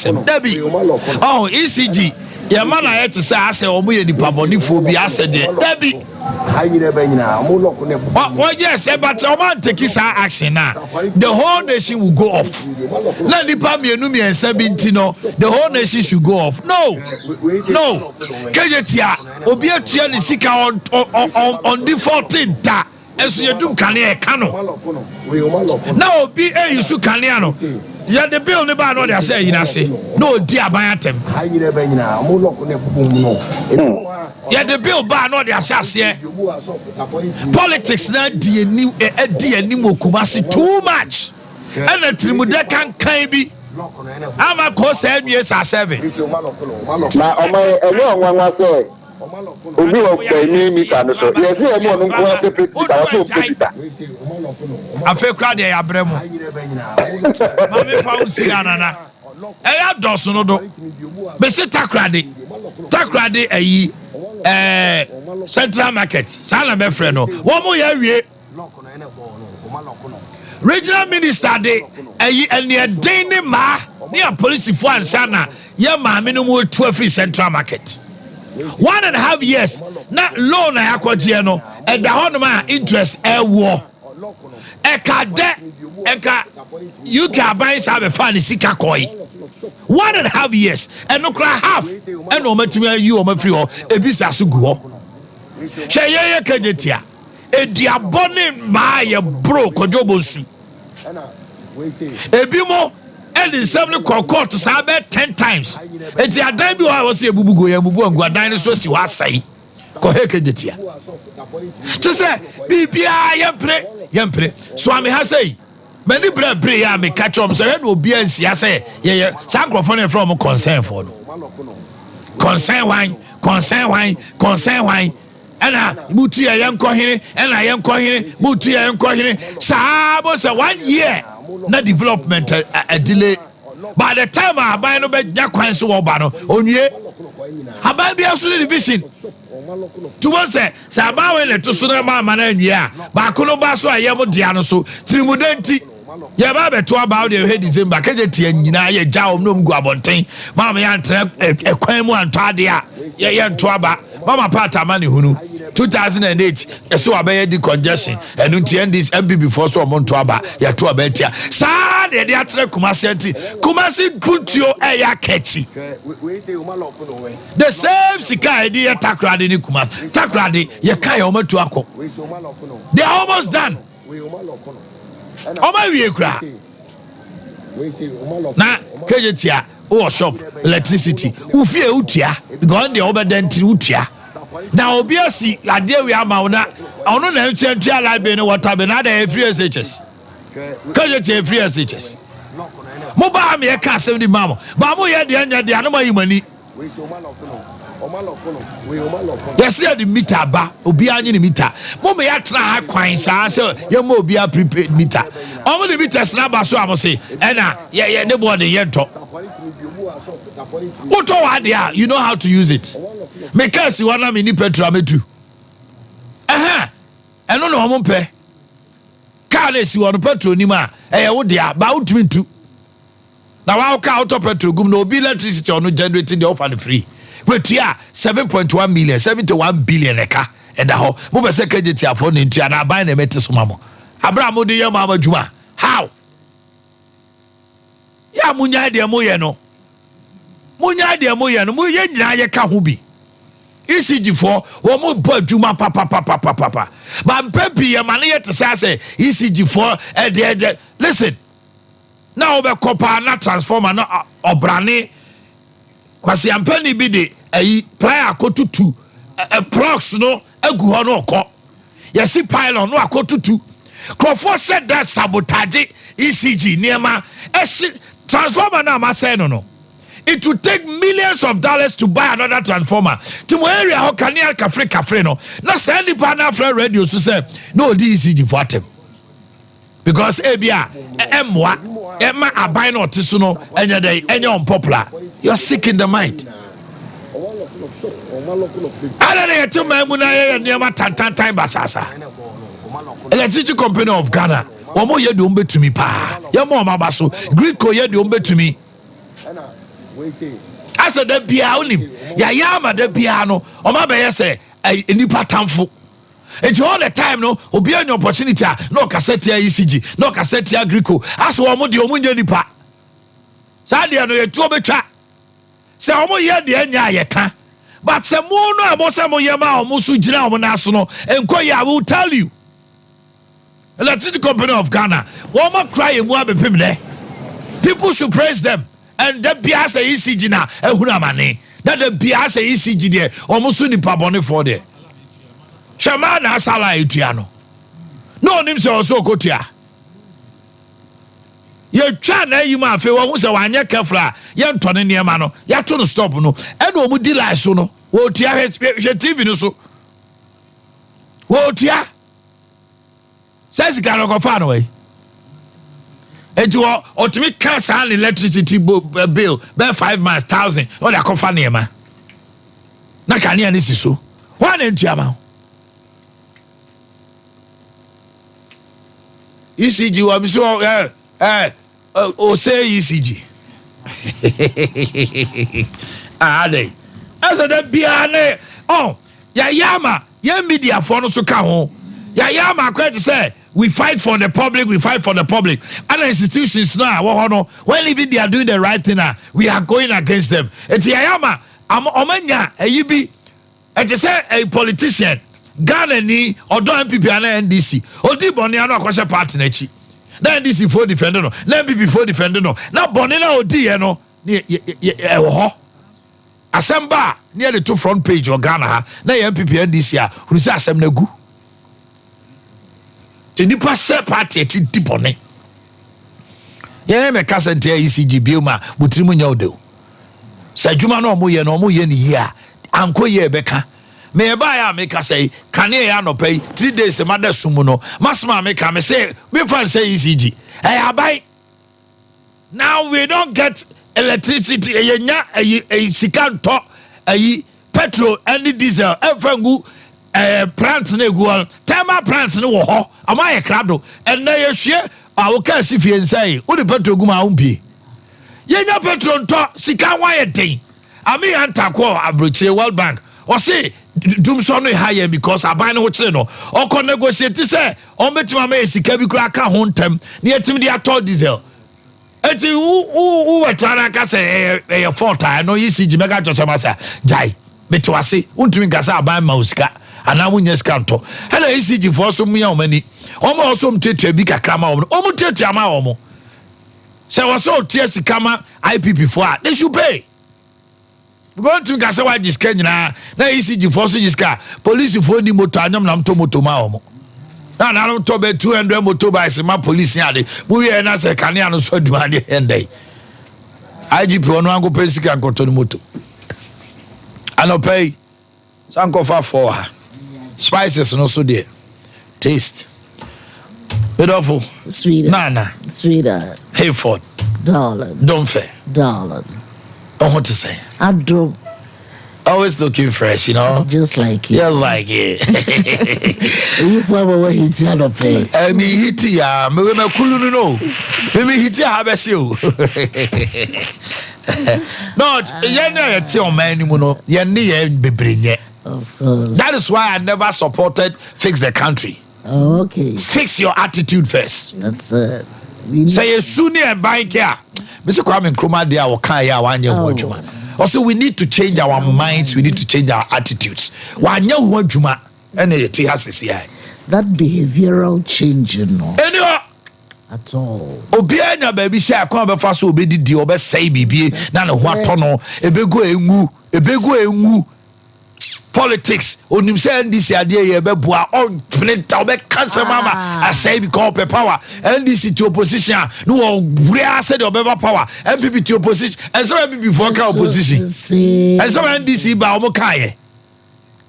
Debbie, oh, ECG, your man, I had to say, I say, oh, we need Paboniphobia, I said, Debbie. Well, yes, but I want to kiss our action now. The whole nation will go off. Let the Pammy and 17, the whole nation should go off. No, Kajetia, Obia Tian is sick on defaulting that. And so you do Cano. Now, be a you Caniano. Yeah, the bill never know they say, you know, say, no, dear, by them. Yeah, the bill by no, they say, politics now, dear, new, dear, Nimo Kumasi, too much. And the Trimudekan can be. I'm a course 7 years or 7. Now, one was say, Obi o pe ni meter so yes e mo nko wa separate meter so meter afa kra de ya bremu ma me fa unsi anana e ya doso no do be se takrade ayi central market sala be frɛ no wo mo ya wie regional minister de ayi ene den ne ma ne police fo ansa na ya ma me no mo tu afi central market 1.5 years na loan I akwaje no e da honoma interest e wo e ka de e ka you can buy sabe fan sika koi 1.5 years and no cry half and no matumi you o mafri ho e bi sa so gu ho hwe ye kajetia e diabone ma ye bro kodobonsu e bi mo and in some court to sabe 10 times. It's a time you was a bubu and bubu and dinosaur si was say. Koheketia. To say, Bibia yempre. Swami has say, many bread brea me catch up, so it will be and see. I say, yeah, Sangrophone from concern for concern wine. And Mutia young cohine, and I am cohine, Mutia young cohine. Sabo 1 year. Na development a delay. By the time I buy no bed, Jakwan so obano, onye. I buy the absolute division. To one say, Sabawe let to Sunama man, yeah, Bakuno Basso, I am Diano so, Trimudenti. Yababe to about your head is in Bakati and Yina, Jao Num Guabontain, Mamma Yantra, a Quemo and Tadia, Yan Twaba, Mama Pata Mani Hunu. 2008, so I the congestion, and until this MP before so Montuaba, Yatua Betia. Sad, the Atra Kumasi put your air catchy. The same Sika idea Takradi Nikumas, Takradi, Yakai Omotuako. They're almost done. Oh, my Viekra. Now, Kajetia, or shop, electricity, Ufia Utia, gone the Oberdenti Utia. Now, obviously, like there we are, Mauna. I don't know if you're like being what I've been at free SHS. Because it's a free SHS. Mobile me a cast 70 mamma. Bamu ya the end of the animal money. Yes, the meter ba, Obiani meter. Mummy, I try coins, so you will be a prepaid meter. All the meters number, so I must say, Anna, yeah, nobody yet talk. What idea? You know how to use it. Because you want to mini petrol me too. I don't know how much pay. Carless, you want to petrol nima. Oh dear, about 22. Now I'll count up petrol. Go no bill electricity or no generating the off and free. But yeah, 7.1 million, 71 billion eka. And the whole move second year for the into and I buy the metis mamo. Abramo de Yamama Juma. How? Ya munya de moyeno. Munya de moyeno, muya yaka hubi. ECG for one more boy Juma papa. But Pepi, your money to say ECG for listen. Now be copper not transformer not obrane. Kwasi ampani bi de player akotutu prox no agu ho no ko yesi pylon no akotutu Crawford said that sabotage ECG niema transformer na ma say no it would take millions of dollars to buy another transformer to mo area ho kanea kafre no na send the partner for radio so say no the ECG for them because ebia emwa ema abai no tiso no enya dey enya unpopular. You're sick in the mind. Electricity Company of Ghana. Omo ye do umbe to me pa. Ya mo mabaso. Greek ko ye do umbe to me. asa da bia onim ya ama da bia no o ma be yese enipa tamfo enti all the time no obi any opportunity no cassette ECG no cassette agrico aso o mo de o mo nya nipa sa de no yetu obetwa se o mo ye de anya ye ka but se mo no amo se mo ye ma o mo su gina o mo na so no enkoye I will tell you Electricity Company of Ghana one more cry e mu abepem de people should praise them and the biasa ECG na ehuna mane that the biasa ECG there almost nipa bone for there shama na sala etua no nim se also kotua ye twa na yi ma afi wo hu se wanye kafra ye ntone ne ma no ya to no stop no e no mu di lie so no wo tua hwe TV no so wo tua says ga no go fa no we eju otimi cash and electricity bill be 5 months 1,000 o da kofa ne ma na kania ne siso wa na ntua ma ECG wa mi so o say ECG ade asa da bia ne ya yama ya media for no so ka ho ya yama kwet say we fight for the public other institutions now when even they are doing the right thing we are going against them eti ya yama omanya ayibi eti say a politician Ghana ni odo MPP and NDC odi boni ano akwose party na chi na NDC for defend no na MPP for defend no na boni na odi ye no e wo ho asamba near the two front page of Ghana ha na MPP NDC a hu say asem na gu ti nipa se party ti di boni ye me kasa te ECG bioma butrimu nya odo sa djuma na omo ye ni yi a anko ye beka me ba ya make say can ya no pay 3 days mother sumu no masma make me say me fan say ECG abai now we don't get electricity enya sikanto petrol and diesel efangu plants na egu thermal plants no wo ho amaye krado and na ye hwe awoka sifie nsai wo de petrol gu ma umpie yenya petrol nto sika wa ye den ami antakwo abrochire World Bank o say dum so no higher because aban no kire no o ko negotiate say o metima ma esika bi kura ka ho ntem na yetim dia to diesel eti u wetara ka say e 4 time no ECG mega chosema say jai metwase untumi gasa aban ma osika ana wunya skanto hele ECG for so muya omani omo also mtetua bi kakra ma omo mtetua ma omo say waso tie sika ma IPP for they should pay going to gasa wa jiska nyina na ECG for so jiska police for ni moto anyam na moto ma omo na to be 200 motorbikes ma police ade bu ye na se kane no so dumade endai IGP ono ango pesika goto ni moto anopay sanko fa for spices no so there taste beautiful sweeter nana sweeter Hayford darling don't fair darling what to say I drop always looking fresh, you know. Just like it. Just like it. You for what hit you no pay. Me hit ya, me kulu no. Me hit ya habesio. Not ye ti o man mu no. Ye ne ye bebrenye. Of course. That is why I never supported fix the country. Oh, okay. Fix your attitude first. That's it. Say you suni e bank here. Me se Kwame Nkrumah dia wo kan ya wanye ho adwuma. Also, we need to change our minds. We need to change our attitudes. That behavioral change, you know. Anyway, at all. Obianya baby share come be fast obedi di obe say bibi na ne ho atono ebego engu politics onim say NDC ade ye be boa all planeta obe cancel mama I say because power NDC to opposition no where said obe power MPP to opposition and so MPP for opposition and so NDC ba omo kaye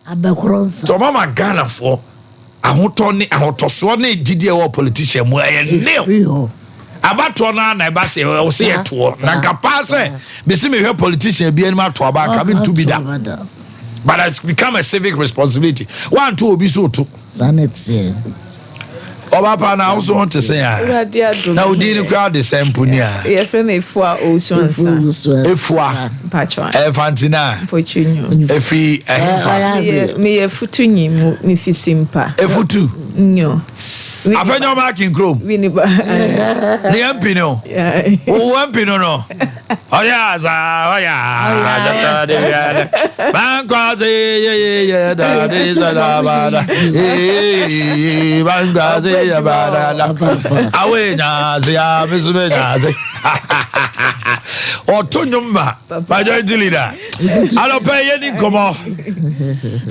abekronsa so mama Ghana for ahotoso na gidi e wo politician mu e ne abato na eba se o se eto na kapase be se me hwe politician bi anima to aba ka me to bi da. But it's become a civic responsibility. 1 2 obi so to. Sanity. Oba pa na also want to say na odi ni crowd the same punia. Ye frame efua osuansa. Efua. Patwa. Efantina. Pochunyo. Efi ehfa. Me efutu nyimu mi fi simpa. Efutu. Nyo. Afenyo marking chrome. We ni ba. Ni empino. O empino no. Oya za oya. Bankwaze ye da de za ba. Bankwaze ya ba da. Awe na zia misume na zi. Otonyumba. Majority leader. Alope yeni komo.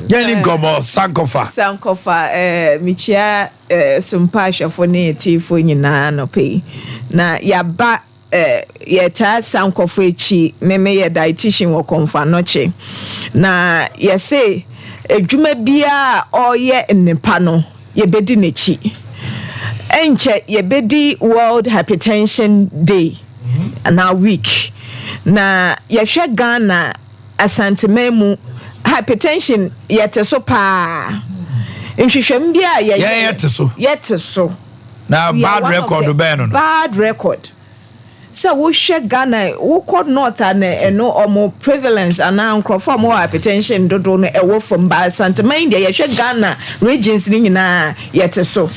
Yeni komo sankofa. Sankofa michia Sompa shafone tifo nyina no pay. Na yaba yeta sankofo echi meme ye dietitian wo konfa noche. Na yese edwuma bia oye nnepa no ye bedi nechi. Enche ye bedi World Hypertension Day na week. Na yehwe Ghana asantememu hypertension yete so pa. Nhwehwem bia yete so. Na bad record be no. Bad record. So we share Ghana, we could not no or more prevalence and now for more hypertension do no e wo from by Santa Mind ya share Ghana regions ni na yet so.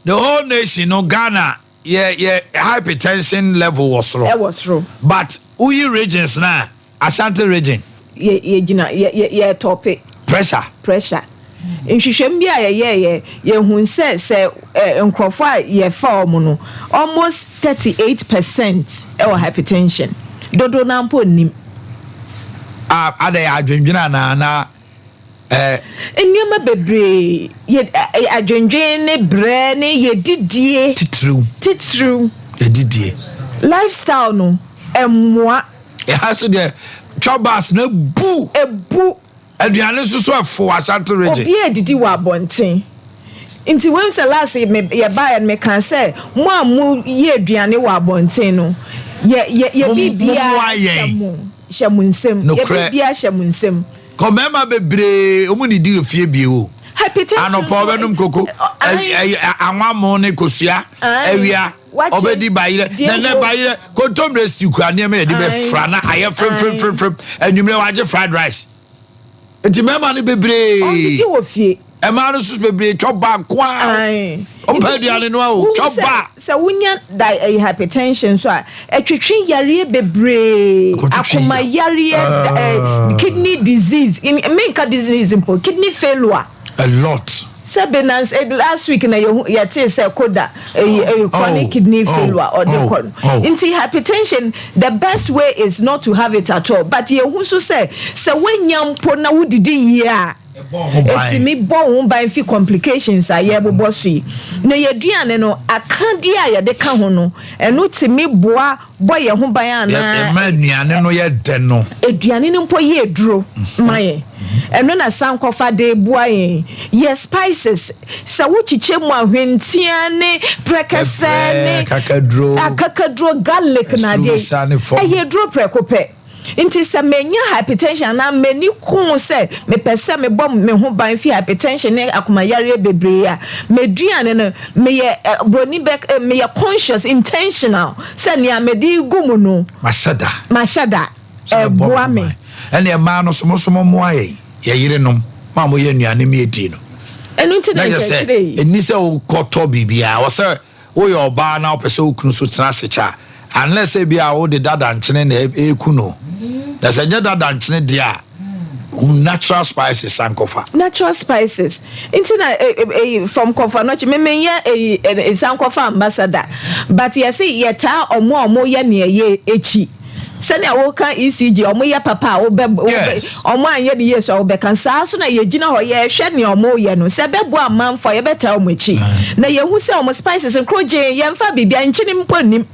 The whole nation no Ghana hypertension level was low. It was low. But Uyi regions na Ashanti region. Ye topic. Pressure. Nhwehwem bia ye hu se nkrofo a ye fa no almost 38% e hypertension dodo na mpo nim ade adwendwena na enyema bebre ye adwendwen ne bre ne ye didie titru ye didie lifestyle no emwa e haso de chobas na ebu aduane susu afo Ashanti region obi edidi wa bonten nti when say last ye buy and me can say mo amu ye aduane wa bonten no ye bibia shamunsem ye bibia shamunsem ko mema bebre omu ni di ofie bi o hypertension anopo benum koko anwamo ne kosua awia obedi bayire na bayire kontomre siku anema ye di be fra na aye frem anwumre waje fried rice. Enti mema ni bebre onti wo fie e ma no sus bebre choba kwa o pedi ane no o choba se wunya hypertension so etwetwe yare bebre akoma yare kidney disease menka disease impo kidney failure a lot. Sabinance last week na ye say koda chronic kidney failure or the con. Into hypertension, the best way is not to have it at all. But ye who so say when yam pona wudidi ya it's me born by few complications I ye bossy. Na ye duane no akadia ya de ka ho no eno ti me boa boy ye ho ban ana e manuane no ye de no eduane no mpo ye duro maye eno na sankofa de boa ye spices sa wo chiche mu ahwentia ne prekese ne akakadro garlic na de ye duro prekope. Inti se menya hypertension na meni kun se me pese me bom me ho ban fi hypertension ne akoma yare bebre a meduane no me ye broni back me ye conscious intentional se ne amedi gumu no mashada boa me ene e ma no somo mo aye ye yire nom ma mo ye nuane me edi no enu nti na chire eni se o koto bibia wo se wo ye oba na o pese o kunu so tena secha unless e bia wo de dada nchene na ekuno. There's a dada nchene dia natural spices sankofa. Natural spices. Into from kofa no me ye sankofa ambassador. But you see yeta omo ye ne ye echi. Sene awoka ECG omo ye papa obe omo anye de yeso obe kan sa so na ye gina ho ye hwe ne omo ye no se bebo amanfo ye beta omo echi. Na ye hu se omo spices nkroje ye mfa bibia nchini mponim.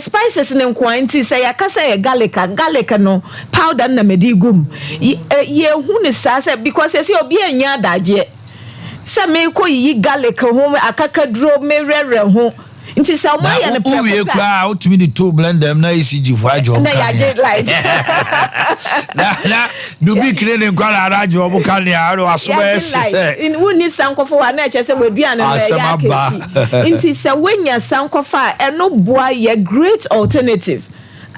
Spices in quantity say yakasa garlic no powder na medigum ye hu ne sa because say obi anya daje say me ko yi garlic ho akakadro me rere ho Nti sa mo ya ne preko. We kwa utumi the two blend them na ECG for ajo. Na ya get light. Na do be clean kwala arajo obo kan ya aro asoba say. In woni sankofo wa na eche se waduane na ya kechi. Nti sa wenya sankofa eno boa ye great alternative.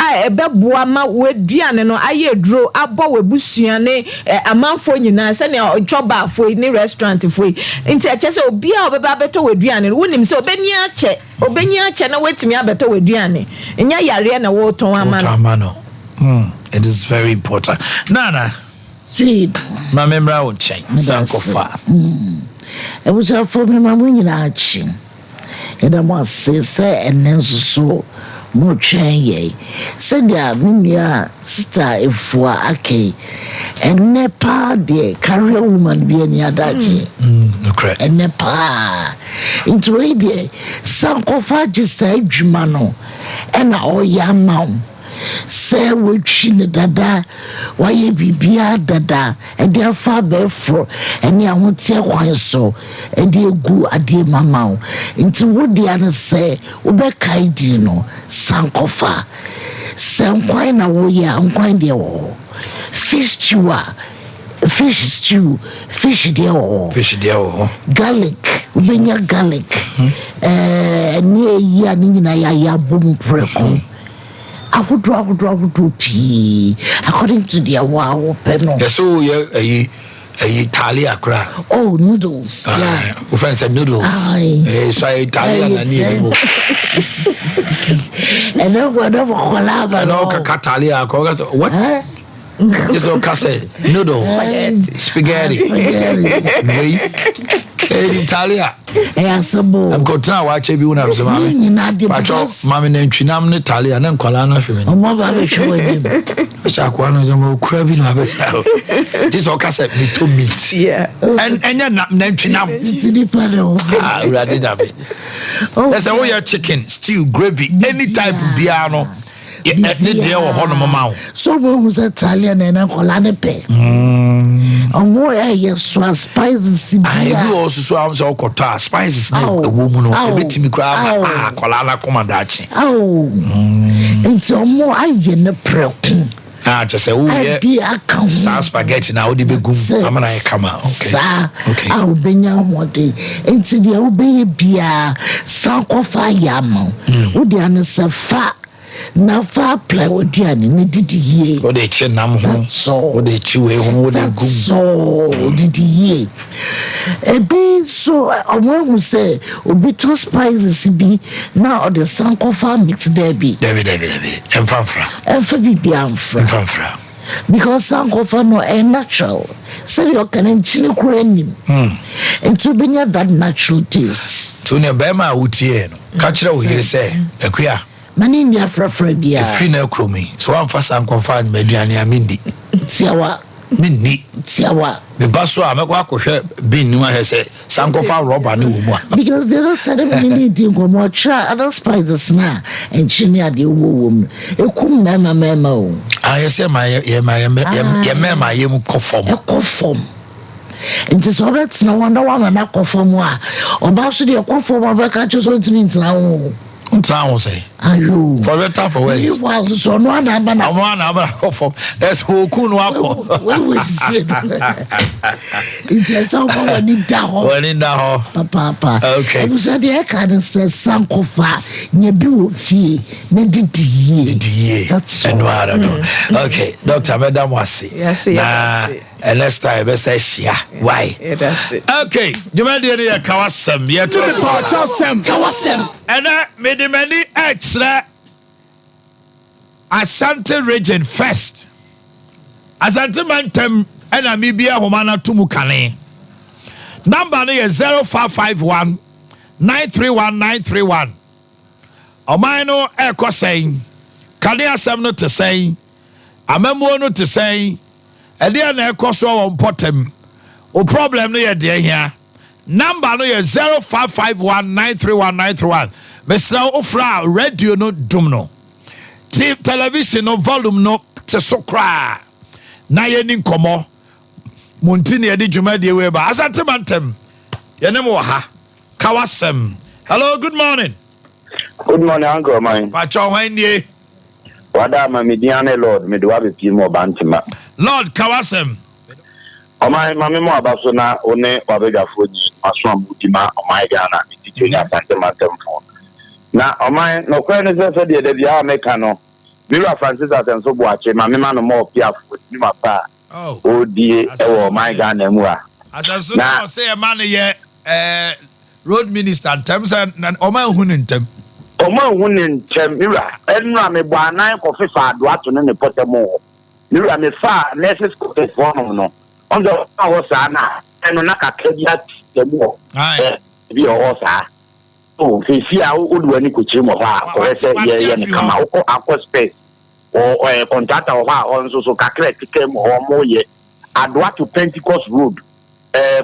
Ebeboa ma waduane no aye duro abo webusuane amanfo nyina se ne joba fo ni restaurant fo nti eche se obi a obeba beto waduane wonim se obeni ache na wetimi abeto waduane enya yare na wo ton amano. It is very important. Nana sweet ma memra won chen sankofa e was for me ma nyina achi e da mo se enenso so mo twen ye said ya minia sister Efua Ake and nepa de career woman be any adachi okay and nepa into a de sankofa jisa adwuma no and oyama say which ne dada why bibia dada and their father for and ya won tie kwan so and dey gu ade mama into what dey an say we be kaidi no sankofa sankwan na wo ya nkwan dey wo fish there garlic ubenya garlic ni ya ni na ya bom preko Agudu pee. According to their wow penal. So Italia cra. Oh, noodles. Yeah. Friends said noodles. So Italian and anymore. And then whatever collab. No Catalia. What? It's all cassette. Noodles. Spaghetti. Italia. I'm going to watch every one of them. Mammy named Chinam Italia and Colana. This all cassette me to meat. Yeah. And you're not named Chinam. That's all your chicken, stew, gravy, any type of piano. So was Italian and Colana pay. More spices. I do also so cota spices. A woman a bit me crab. Colana Comandachi. It's more I in the pro. Just say, oh, yeah, some spaghetti now. The big goose. I'm gonna come out. Okay. I'll be now one day. It's the obey beer, sankofa yam. Would the answer fat? Now far play with you and did ye. What they chin nam so what they chew what they go so did ye. A bit so I won't say be two spices be now the sankofa mix there be David and fanfra and for be fanfra because sankofa no a natural so you can chili cream and to be near that natural taste to near Bema Utie catch it here say a queer Mani India Frafradia. Free no crummy. So I'm fast and confined Mediani Amindi. Tiawa. Minni. Tiawa. The basso I'm a quack being new as a Sankofa robber new one. Because they don't tell them any to go more try other spices now and chimney at the womb. A cum memo. I say my mema yem conform. A conform. It is all right. No wonder why I'm not conform. Or perhaps the conform of a catches on to me now. Town say, you for better for worse. Well, so no one for that's who could walk. It's a song when in down, Papa. Okay, I said the can say Sankofa, Nebu fee, Nedidi. That's and what I don't know. Okay, Dr. Madam Wasi. Yes, and next time, I say, Shia. Why? That's it. Okay, you might hear Kawasam. Yet, Kawasam. And I made many extra Asante region first. Asante Mantem and Amibia Homana Tumukane. Number is 0551 931 931. Omino Eko saying, Kadia Samno to say, Amembono to say, a dear Eko so on potem. O problem near dear here. Number no is 0551 931 931. Mr. Ofra radio no dumno. Television no volume no te sokra. Na yenin komo. Muntini edi juma de weba. Asante mantem. Yenemo ha. Kawasem. Hello, good morning. Good morning, Uncle mine. Pacho Wendy. Wada Mamidiane Lord, Midwabi Pimo Bantima. Lord Kawasem. O my mamma Abasona, One, Wabega Food, Aswam Butima, O my Ghana, teaching at Santa Temple. Now, O my no question is that the Mecano. Mira Francis and so Boakye, my man no more Piaf with Nimapa. Oh, dear, oh, my Ghana. As I soon as say a man here, road minister, terms and Omanhene Yaw. Omanhene Yaw, Mira, and Rami Buana, coffee fat, what to the Potamo. Mira, me far, nurses coffee for no. On the house, Anna, and on a cadet, the more. Be a horse. Oh, if you are would when you could trim of her, or say, yeah, come out aqua space, or a contractor of her on so calculate came or more yet. I'd want to Pentecost Road,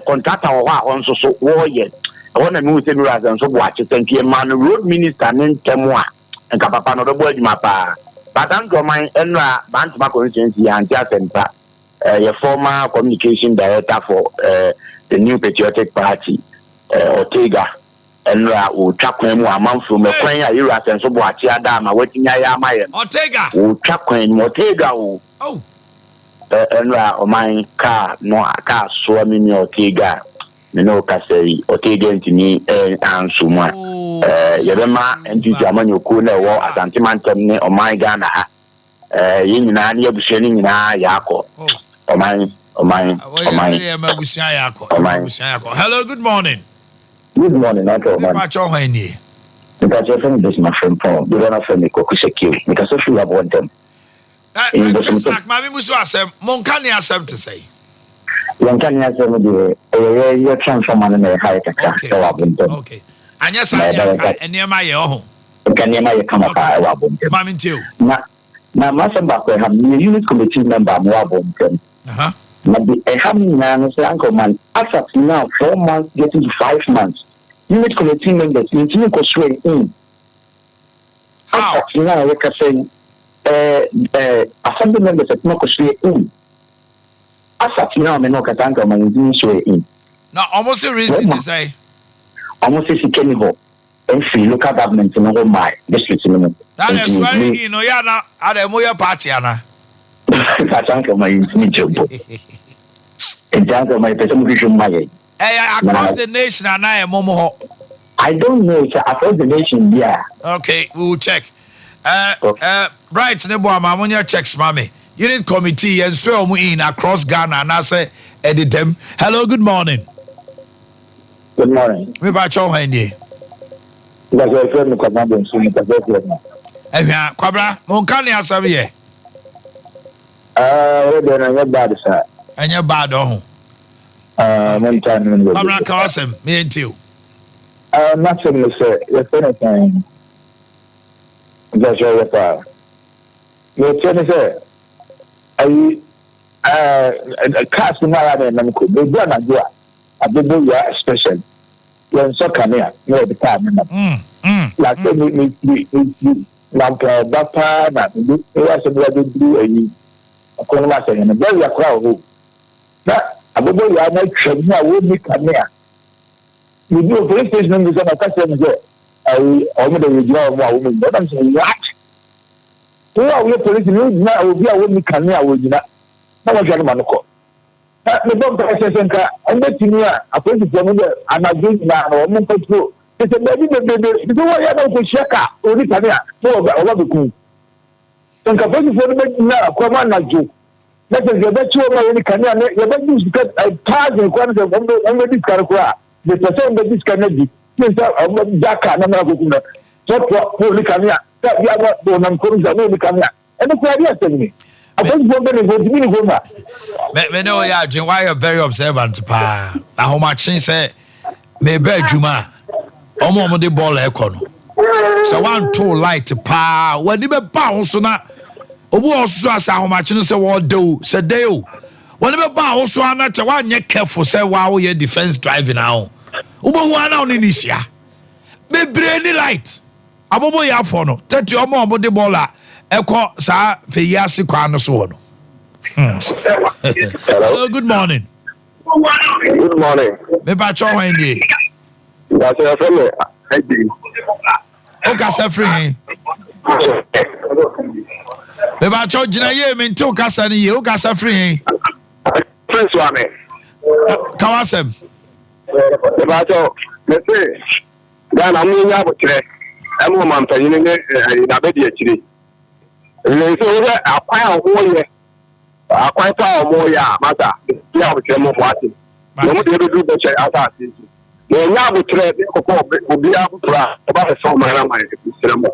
contractor of her on so war yet. I want to move to the and so watch it. Thank you, man. Road minister named Temwa and Capapano the boy, my pa. But I'm going to my Bantama constituency and just center, your former communication director for the New Patriotic Party, Ortega. And we track him a month from a coin. I hear us and so Boakye Adama waiting. I am my Ortega. We track him Ortega. Oh, and my car, no car, so I mean Ortega. You know, Cassay, Ortega to me and Suma. Yadama and Jaman, you couldn't walk at Antimantam or my Ghana. In an year, shining in Yako. Oh, my. Hello, good morning. Good morning, Uncle Man. Pacho Wendy. Because you're from this, my friend Paul. You don't have to make a quick because if you have one them. Mammy Muswasem, Moncani has something to say. Moncani has you're transforming in a high tech. Okay. And yes, I am near my own. Can you make come up? Mammy, too. Now, Master Backer have new unit committee member, Mwabon. I have now, Uncle Man, as of now, 4 months getting to 5 months. Unit committee members continue to swear in. As of now, we can say, assembly members are not swear in. As of now, we know that Uncle Man is swear in. Now, almost a reason to say. Almost as he can go. And free local government in all my districts in the moment. That is swearing in Oyana at a Moya party, Anna. That's Uncle Man is me, Joe. And Uncle My person, across the nation, and I am Momo. I don't know if across the nation, yeah. Okay, we will check. Right, Nebo Mamonia checks, Mammy. Unit committee and swear me in across Ghana, and I say, edit them. Hello, good morning. Good morning. Me Pacho Wendy. That's your friend, the commandant, soon. Quabra, Moncani has some here. Then I'm not bad, sir. And you're bad, oh. Quabra Kawasem, me and you. Nothing, sir. You're anything. That's your power. You're telling sir. I cast my and I'm cool. They don't do it. I do ya special. You're so come here. You're the time. Like me, like Bapa, that you are some do any. Of course, I'm saying, and very crowd. That I don't know. I might try. I will be come here. You do a police station with some customers there. I already withdraw my woman. But I'm saying, what? Who are we police? Now I will be a woman come here. I will not. Now I'm going to call. The doctor says, I'm letting you a police woman and I'm doing now. I'm going to go. It's a baby, the way I don't check out. Only come here. So I want to go. And the police woman now, come on, not you. That is the best way I can. You're not used because I pass the quantity of this car. The person that this cannot be. Since I'm Jacka, I'm not going to so only come here. That you are not going to come here. And the idea telling me. I don't want to go to me. Me know, yeah, why you're very observant, pa. How much she say, me beg Juma. Omo de ball econo. So one too light, pa. When you be bounce on that. Obu also as how much you say what do, say deo. When you be bounce on that, one you careful, say wow, your defense driving now. Ubo one on initia. Be brainy light. Abobo ya for no. Tete omo de baller. Eko sa fe yasi kwano so no. Hello, good morning. Good morning. Me ba cho Wendy. That's your family. Okasa free. Beba cho jina ye me nti okasa ni ye okasa free. Prince Wame. Kawasem. Beba cho me say Ghana mu nya botre. Emu man panyin ne na be di akire. Le so we akwan ho ye. Akwan pa omo ya mata. Ya botre mo mwati. No mo de do be che ata ati. Le nya botre ko obi abura ba be so man na man e mo.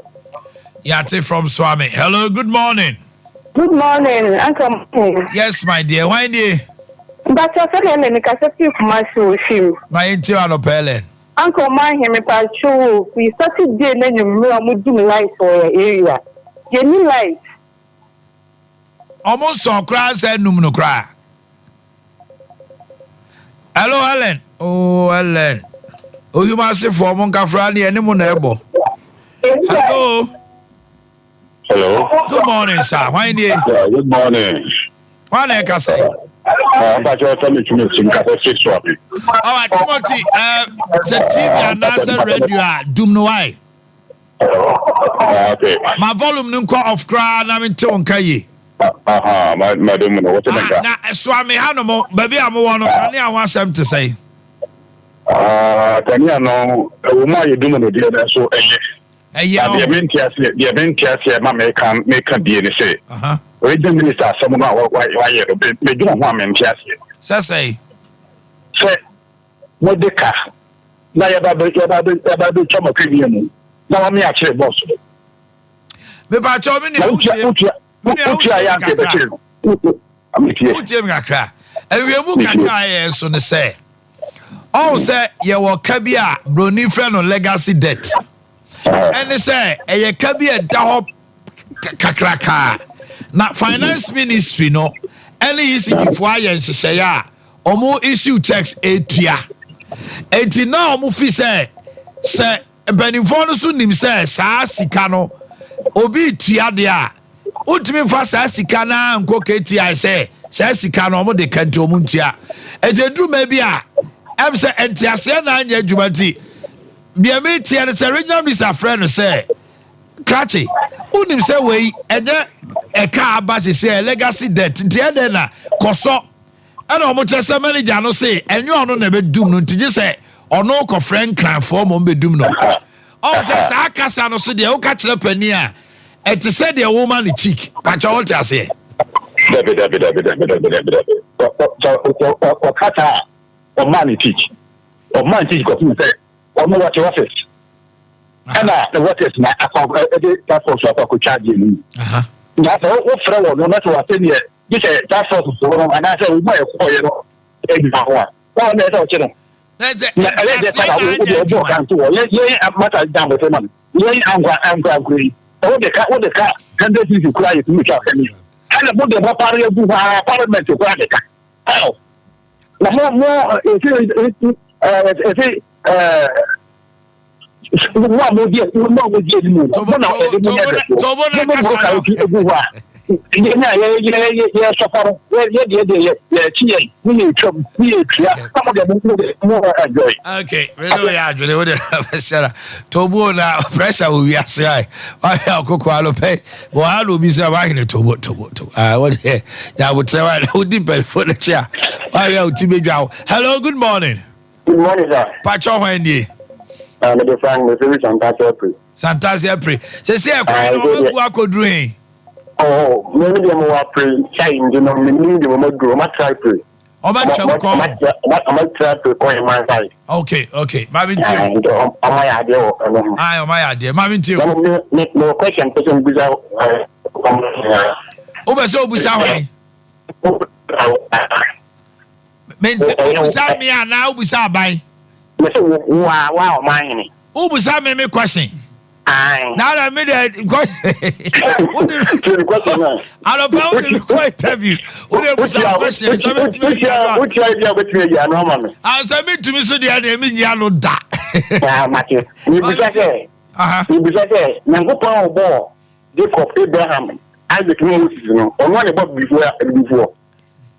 Yate from Swami. Hello, good morning. Good morning, Uncle. Yes, my dear. Why dear? But I said, I'm going to see my shoe. My interior Pelen. Uncle, my him about show. We started doing any more doing light for your area. You need light. Almost so cry said no cry. Hello, Helen. Oh, Helen. Oh, you must say for Monka Friday and Monebo. Hello. Hello. Good morning, sir. Why dear? Yeah, good morning. Why like I say? But you tell me to make some cafe swap. All right, Timothy. The TV and answer radio. Doom no why? Okay. My volume nunko off cry. I'm in tone kaye. My doom no what na Swami Hanomo, baby, I'm one of I want some to say. Tanya no, woman you do no dear so Yeah, the event here, my make a DNA. Region Minister, some of why they do one man here. Say, what the car? Now about the Chama Premium. Now I'm actually boss. Me pa cho me ni kakra. Ewiemu kakra ye so ne say. All say ye wo ka bi a broni friend no legacy debt. And they say e ka bi e da ho kakraka. Na finance ministry no any issue before aye nhye ya omo issue checks etua. Enti na omo fi say benifo no so nim say saa sika no obi tua de a utimi fa saa sika na nko KTI say saa sika no omo de kanti omo ntua. Ejedru ma bi a em say entiase na anya adwumati bia me tia ne say regional minister friend say Krachi unim say we enye eka abase say legacy debt ntia de na koso ana omo chese manager no say enye ono na be dum no ntije say ono ko friend clan for mo be dum no o say sa kasa no so de o ka kire pani a eti say de woman ni cheek pa cho what say o kata o man teach go say o mo what office and what is my account that for so ko charge you na so o frɛ wo no na so wa say ne you say that for so no and I say we mo e ko ye no e di fa ho a o na say o kire let's say yeah matter down with man yeah angwa agree what the car 100 people cry to me and the book the parliament to cry the car oh la more okay, really actually what Tobo na pressure will be as right. Why Coco Alope? Why will be surviving Tobo? What here? I would say, who depend for the chair. Why are you? Hello, good morning. Good morning, sir. Pacho Wendy. The Frank, the Civic Santasia pre. Say, I could drink. Oh, maybe they more pray, change, you know, meaning they will grow much try pray. Oh, my try to call my side. Okay. Mavin too. My idea. I my idea. Mavin too. No question, person bizarre. Over so bizarre. Ubusa me and now Ubusa by. Wow, mine. Ubusa me question. Now I made a question. I don't know quite have you. What was our question? Which idea between you and Norman? I'll submit to me so the other mean Yano da. Matthew, you be say, Nango ball, Jacob Abraham, Isaac Moses, or one about before.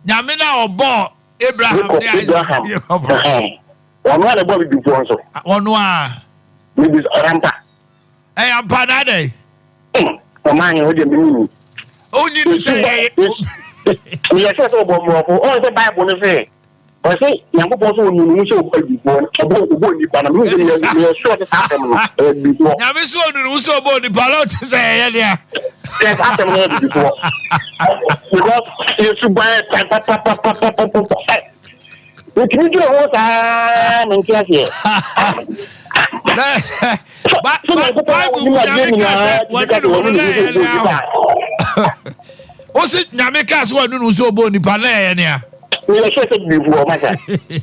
Yamina or ball, Abraham, or one about before. One one. Maybe Rampa. Hey, I'm panade. Omanhene wo de me. Only to say We are so bomb. Oh, the Bible say. I say, young people who knew so before, about the body, but I'm losing your short happened before. I'm so body ballot to say, yeah. That happened before. Because you should buy we can do what I am here. What's it? Namikas one who so bony panea. We are shut before my God. Because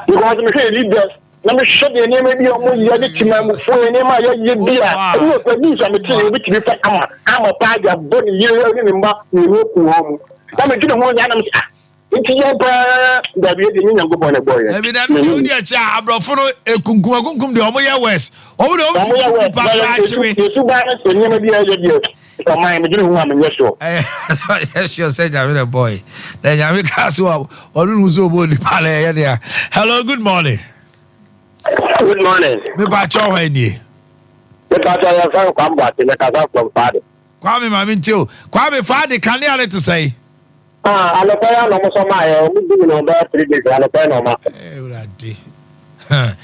I'm here, leaders. Let me shut your name, maybe you're man before your name. I'm a bag of body, you're in the I'm a good one. It's your that we didn't go on a boy. Evidently, you are a brofo, a kunkum, the Omoya West. Over the for my woman, yes, sure. Yes, you said I'm a boy. Then you have a castle or Russo Body Palais. Hello, good morning. Good morning. Me bacho any. The bacho come back in the casa from father. Kwame Maminto. Kwame Father, can you to say? I look at almost my own about 3 days. I look at no matter.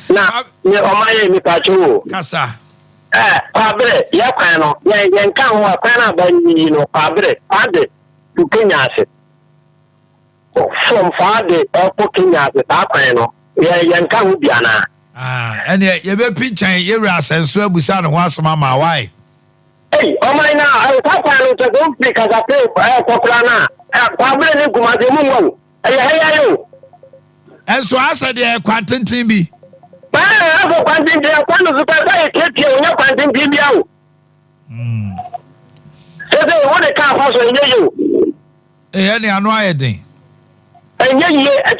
Now, you're my bacho. Casa. Padre, Yapano, Yankan, Pana, by you know, Padre, to Kenya. From father, or Kenya, the Tapano, Yankan Ubiana. And yet you be pitching your ass and swear Busan once, Mamma. Why? Hey, oh my now, I was to go because I play Poplana, Padre, Kumazimu. Hey, and so I said, yeah, Quantum Timby. I have a quantum there, one of the best quantum PBO. So they want a car pass on you. Any annoying. And yet, I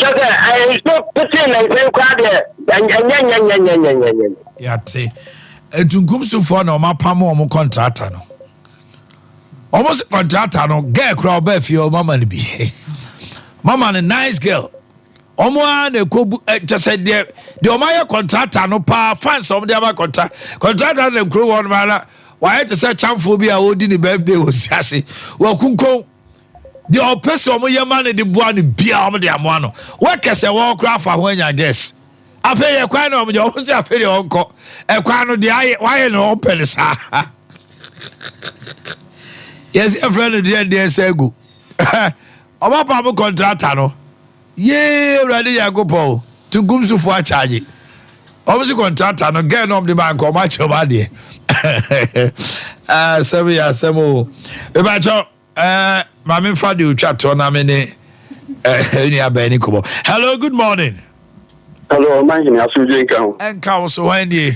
spoke to him and say, and Yate. And to come so far, no, my pamo contractor. Almost contractor, no, get crowd bed for your mama to be. Mama, a nice girl. Omoane just said the Omaya contractor no pa fan some the other contractor the crew on man why to say champhobia odi ni birthday was yasi well kunko the opesa omoya man the bua ni bia omo de amoano what can say one craft for when you guess afa ye kwan no omo de omo say afa de onko e kwan no de why no open sa yes a friend dey say go omo pa mo contractor no yeah, ready, ya go Paul. To Gumsu for a charge. Obviously, contractor, no get up the bank or much of idea. Semo. Mammy Fadu chat on a minute. Hello, good morning. hello, Omanhene Yaw. And council, when ye.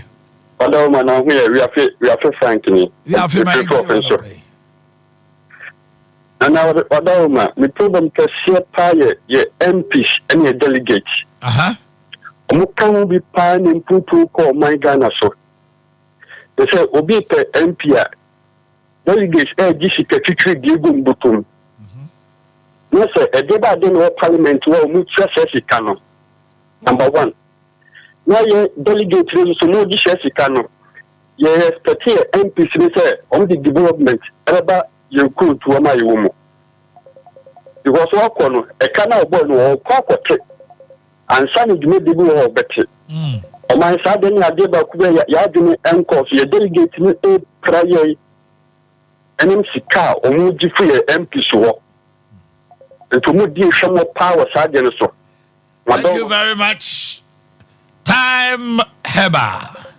Although, man, I'm here, we are frankly. We are for And now, although my problem can see your MPs and your delegates. Can be pine and poo call my Ghana so. They say, Obita MP delegates, Jessica Kitri Gibum Butum. No, sir, a debate in parliament where we trust Canon. Number one. Now, your delegate is no Jessica. Yes, but here MPs say on the development about you could to my woman. Because what one a canal boy or corporate and Sunny made the war better. On my side, then I did about Yadini and coffee, a delegate in a prayer and MC car or move the free MP so. And to move the some more power side and so. Thank you very much. Time Heba.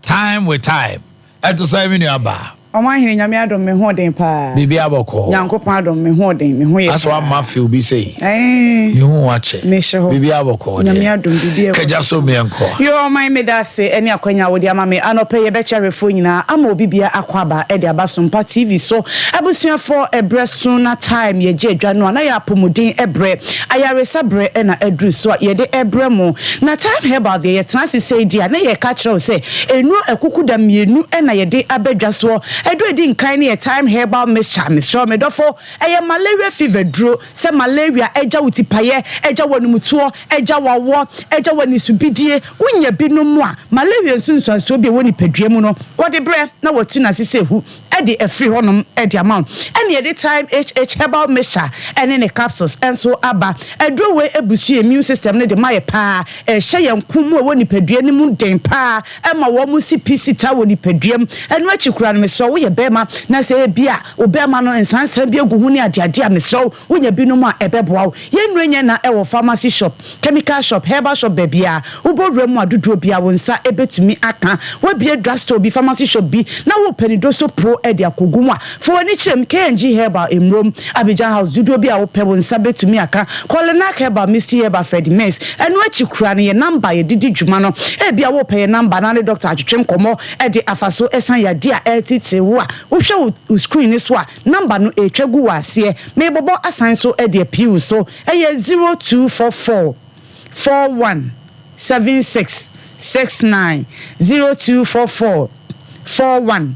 Time with time. At the same in your bar. Omanhene nyame adom me hoden pa bibi aboko Nyankopon adom me hoden me ho ye that's what ma feel be say me ho ache me sheho bibi aboko nyame adom bibi kaja so me enko yo man me da se eni akwanya wodi ama me anope ye be cherefo nyina ama obibia akwaba e de aba Sompa TV so abusuafo ebreso na time ye je adwa no na ya pomodin ebre ayaresa bre na adru so ye de ebre mo na time heba de ye transi say dia na ye ka kire o say enu ekuku da mienu na ye de abadwa so Edro di nkan ne time herbal mixture me so me dofo eye malaria fever duro se malaria eja utipaye eja wanumutuo eja wawo eja wanisubidie unya binom a malaria nsunsuanso bi woni padua mu no wode bre na watu na sese hu edi efri honom edi amount ene edi time HH herbal mixture ene ne capsules enso aba edro we ebusu immune system ne de maye pa hye yankumu woni padua ni mu den pa ema wo mu CPC ta woni paduam eno achikura no me so wo ye bema na se bia obema no ensansa bia guhu ni ade a me so wonya binom a ebeboa ye nrenye na ewo pharmacy shop chemical shop herbal shop bebia ubodremu adudu bia wonsa ebetumi aka wo bia drugstore bi pharmacy shop bi na wo penidoso pro edi akogumwa fo ni chem KNG herbal emrom Abidjan house dudu bia wo pe wonsa betumi aka Kolena herbal Mr herbal Freddy Mess eno achikura no ye number ye didi dwuma no e bia wo pe ye number na doctor atwetwem komo edi afaso esan ya dia etite wo a wo hwe wo screen ni so a number no etwagu wa ase me bobo asan so edi apiu so eye 0244 41 76 69 0244 41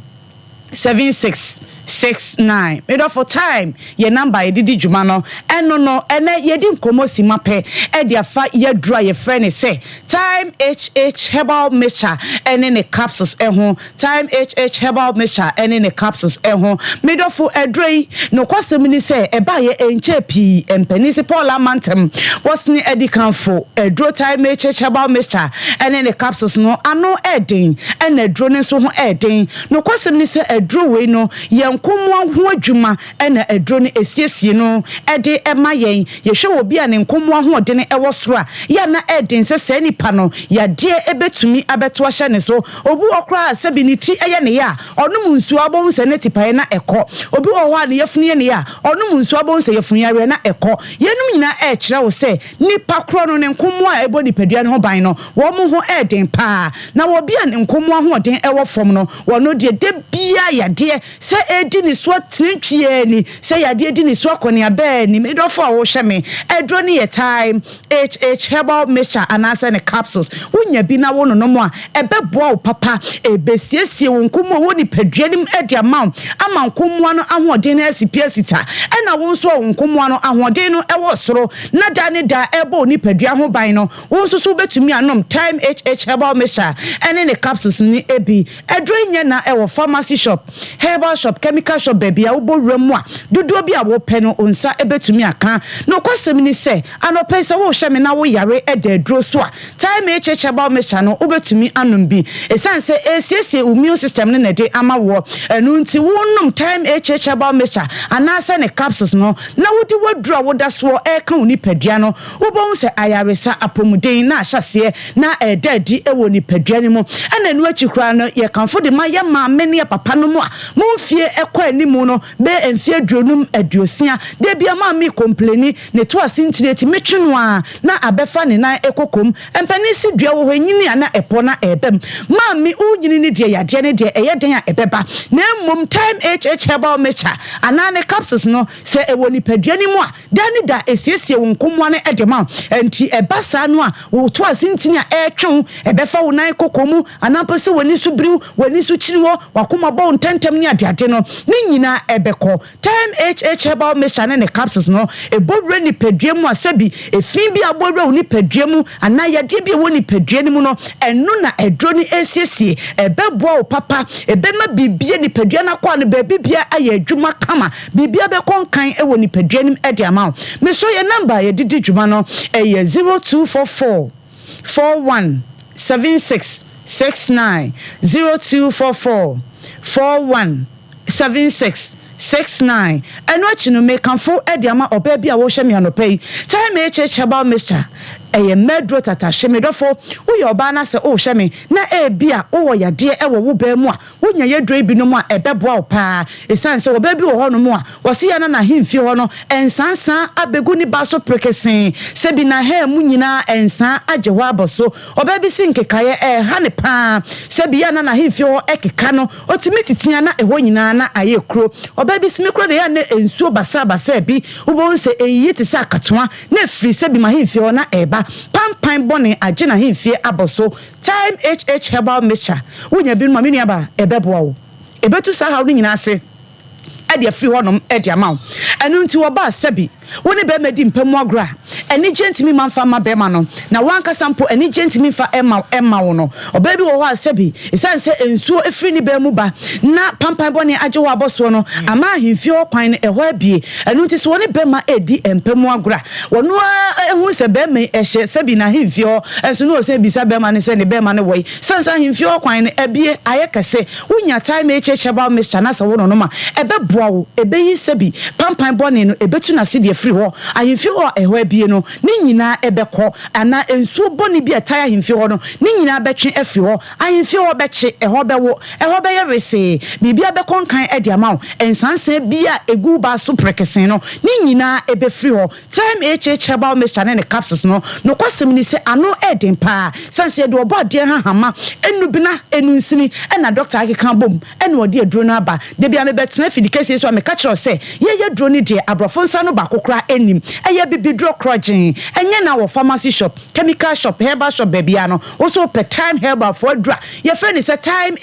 76 69 made for time ye number ye didi dwuma no eno no ene ye di nkomo simape e dia fa ye dura ye friend say time HH herbal mixture ene ne capsules eho time HH herbal mixture ene ne capsules eho made for edrei no kwasem ni say e ba ye enche pi empenisi Paula Mantem was ni edikanfo edro time HH herbal mixture ene ne capsules no ano edin ene edro ne so ho edin no kwasem ni say edro we no ye nkomwa ho adwuma ena edro ne esiesie no ede ema yen ye hwe obi a ne nkomwa ho de ne ewo soro a ya na edin se nipa no ya de ebetumi abeto ahye ne so obi okra sabi ni ti eye ne ya onum nsu abon se ne tipae na eko obi wo ho a ne yefunu ye ne ya onum nsu abon se yefunu yare na eko yenum nyina e kire wo se nipa kro no ne nkomwa a ebo nipadua ne ho ban no wo mo ho edin pa na wo bi a ne nkomwa ho den ewo fom no wo no de bia ya de se edi ni so tintwie ni se ya de edi ni so akone abe ni me do for wo hwe me edro ni ye time HH herbal mixture anasa ne capsules unya bi na wo no mo a ebeboa wo papa ebesiesie wo nkomo wo ni padua nim edi amount ama nkomo no ahoden na asipiasita ena wo nso wo nkomo no ahoden no ewo soro na da ne da ebo ni padua ho ban no wo nso so betumi anom time HH herbal mixture ene ne capsules ni ebi edro nya na ewo pharmacy shop herbal shop chemical shop baby a wo boremu a dodo bi a wo pe no onsa ebetumi aka no kwasem ni se anope se wo hwe me na wo yare edadro so a time HH herbal mixture no obetumi anom bi esan se esiesie immune system ne na de ama wo enu nti wo nom time HH herbal mixture anasa ne capsules no na wodi wadura woda so e ka oni padua no wo bon se ayaresa apomuden na ahyase na edadi ewo ni padua ne mu ana enu achikura no ye kanfo de ma ye ma mene papa no mu a monfie ekwa animu no be enfie dronum aduosia de bia ma me complaini ne to asintire ti metwenu a na abefa ne nan ekokom empani si dua wo hanyini ana epo na ebem ma me unyini ne de yade ne de eyeden a ebeba na mom time HH herbal mixture anane capsules no se ewo ni padua ni mu a dani da esiesie wo nkomwa ne edema enti ebasa no a wo to asintini a etwen ebefa wo nan ekokomu anapese woni su briw woni su chiriwo wakoma bo ntentem ni ade no ni nyina ebeko time HH herbal mixture ne capsules no ebodre ni padua mu asabi efin bi abodre ni padua mu ana yade bi woni padua ni mu no enu na edro ni esiesie ebeboa wo papa ebema bibie ni padua na kwa ne bibia aye adwuma kama bibia be konkan ewo ni padua ni ede amount me so ye number ye didi dwuma no eye 0244 41 76 69 0244 41 76 69 eno achino me kanfo ediama oba bia wo hwe me anopai time HH herbal mixture eye medro tata hwemedofo wo ye oba na se wo hwe me na e bia wo yade e wo ba mu a wo nya ye dro bi no mu a ebeboa wo pa esanse wo ba bi wo ho no mu a wo se ya na himfi ho no ensansan abegu ni baso prekesen se bi na ha mu nyina ensan agye ho aboso oba bi sinkekaye ha ne pa se bi ya na himfi ho ekeka no otumi titia na eho nyina na aye kro oba bi simekro de ya na ensuo basa bi wo bo se eyi ti sa akatoa na firi se bi ma himfi ho na eba pampan bone agena himfie aboso time HH herbal mixture wonya bi no ma menu aba ebeboa wo ebetu sa ha no nyina ase ade afri honom ade amaw enu nti wo ba sabi woni be medi mpamu agora eni gentimi manfa ma be ma no na wanka sampo eni gentimi fa emma wo no oba bi wo ho asabi esanse ensuo efri ni be mu ba na pampan bone age wo aboso no ama ahimfi okwan eho abie enu nti so woni be ma edi mpamu agora wono ehu se be me ehye sabi na ahimfi o enso no se bisa be ma ne se ne be ma ne wo sansa ahimfi okwan abie ayekase wonya time echecheba Mr. Nasa wo no ma ebe boa wo ebe yi sabi pampan bone no ebetu na se de free ho ahimfi ho eho abie no ni nyina ebekọ ana ensuo boni bi ataya ahimfi ho no ni nyina betwe afri ho ahimfi ho beche eho bewo eho beye wese bibia bekọ nkan ede amaw ensanse bia egu ba so prekesen no ni nyina ebefri ho time cheba Mr. ne capsules no kwasem ni se ano eden pa sanse de obo ade ha hama enubina enunsini ena doctor akeka bom ena ode aduro no aba de bia me betena fidikese so me ka kiro se ye duro ni de abrofo nsa no ba kokra enim eye bibidro krojin enye na wo pharmacy shop chemical shop herbal shop babia no also per time herbal for dra ye friend is a time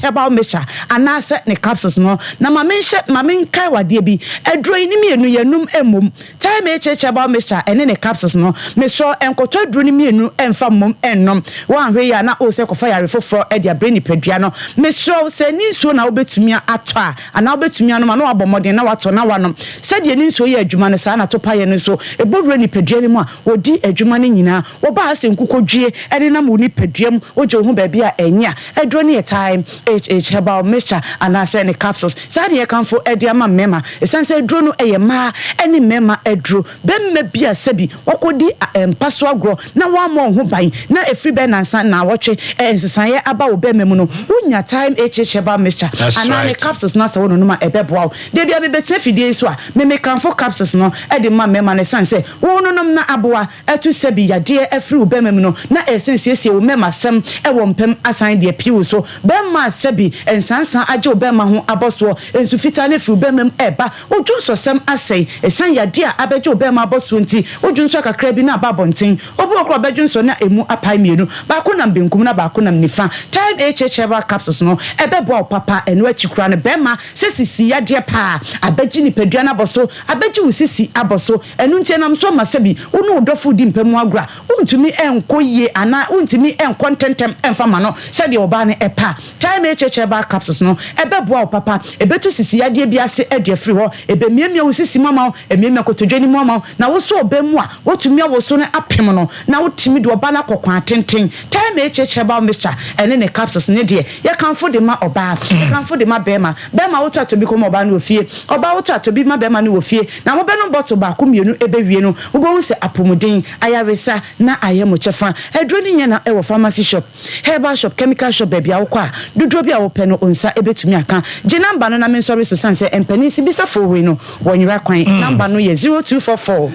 herbal mixture anase ne capsules no na mamen kai wade bi adro ni mienu yanum emom time herbal mixture ene ne capsules no me so enkoto adro ni mienu emfa mom ennom wan hwe ya na o se kofa yare foforo e dia brain padua no me so se ni nsuo na obetumi ato a ana obetumi anu ma no abomodin na wato na wanom se die ni nsuo ye adwuma ne sa na to pa ye ne so ebodro ni padua ni mu a odi adwuma ne nyina wo ba ase nkukodwie ene na mu ni paduam oje ho ba bia enya adro ne time herbal mixture anase ne capsules sa ne kanfo edi ama mema esanse adro no eye ma ene mema adro bemma bia sabi okodi mpaso agro na wa mo ho ban na efri be nansa na wotwe ensesan ye aba wo bemma mu no unya time herbal mixture anane capsules na se wo no ma ebeboa de bia be betia fidie so a me kanfo capsules no edi ma mema ne sanse wo no nom na aboa etu sabi yade efri wo bemma mu no na esensie wo mema sem wo mpem asan de piu so bemma sabi ensansan age wo bemma ho aboso ensu fita ne fri wo bemma eba oju so sem asai esan yade a abeje wo bemma aboso nti oju so kakra bi na babontin obu okro beju so na emu apai mienu ba ko nam benkum na ba ko nam nifa time herbal capsules no ebebo papa enu achikura ne bemma sesisi yade pa abeji ni padua na boso abeji usisi aboso enu ntie nam so masabi unu odofo di mpamu agura untumi enkoye ana untumi enkontentem enfama no se de oba ne epa time herbal capsules no ebebo papa ebetu sisi yade bi ase ede free ho ebemiemia usisi mama emiemia kotodwani mama na wo so obemu a wotumi wo so ne apem no na wotimi de oba na kokwan tenten time herbal mixture ene ne capsules ne de ye kanfo de ma oba ye kanfo de ma bema wotu atobi ko oba na ofie oba wotu atobi ma bema na ofie na mo be no bottle ba ko mienu ebewie no wo bo hu se apomuden ayaresa na ayemo chefa edro ni nya na ewo pharmacy shop herbal shop chemical shop bia wo kwa dudro bia wo pe no onsa ebetumi aka je number no na men sorry so sanse empanisi bisa for we no wonyira kwan number no ye 0244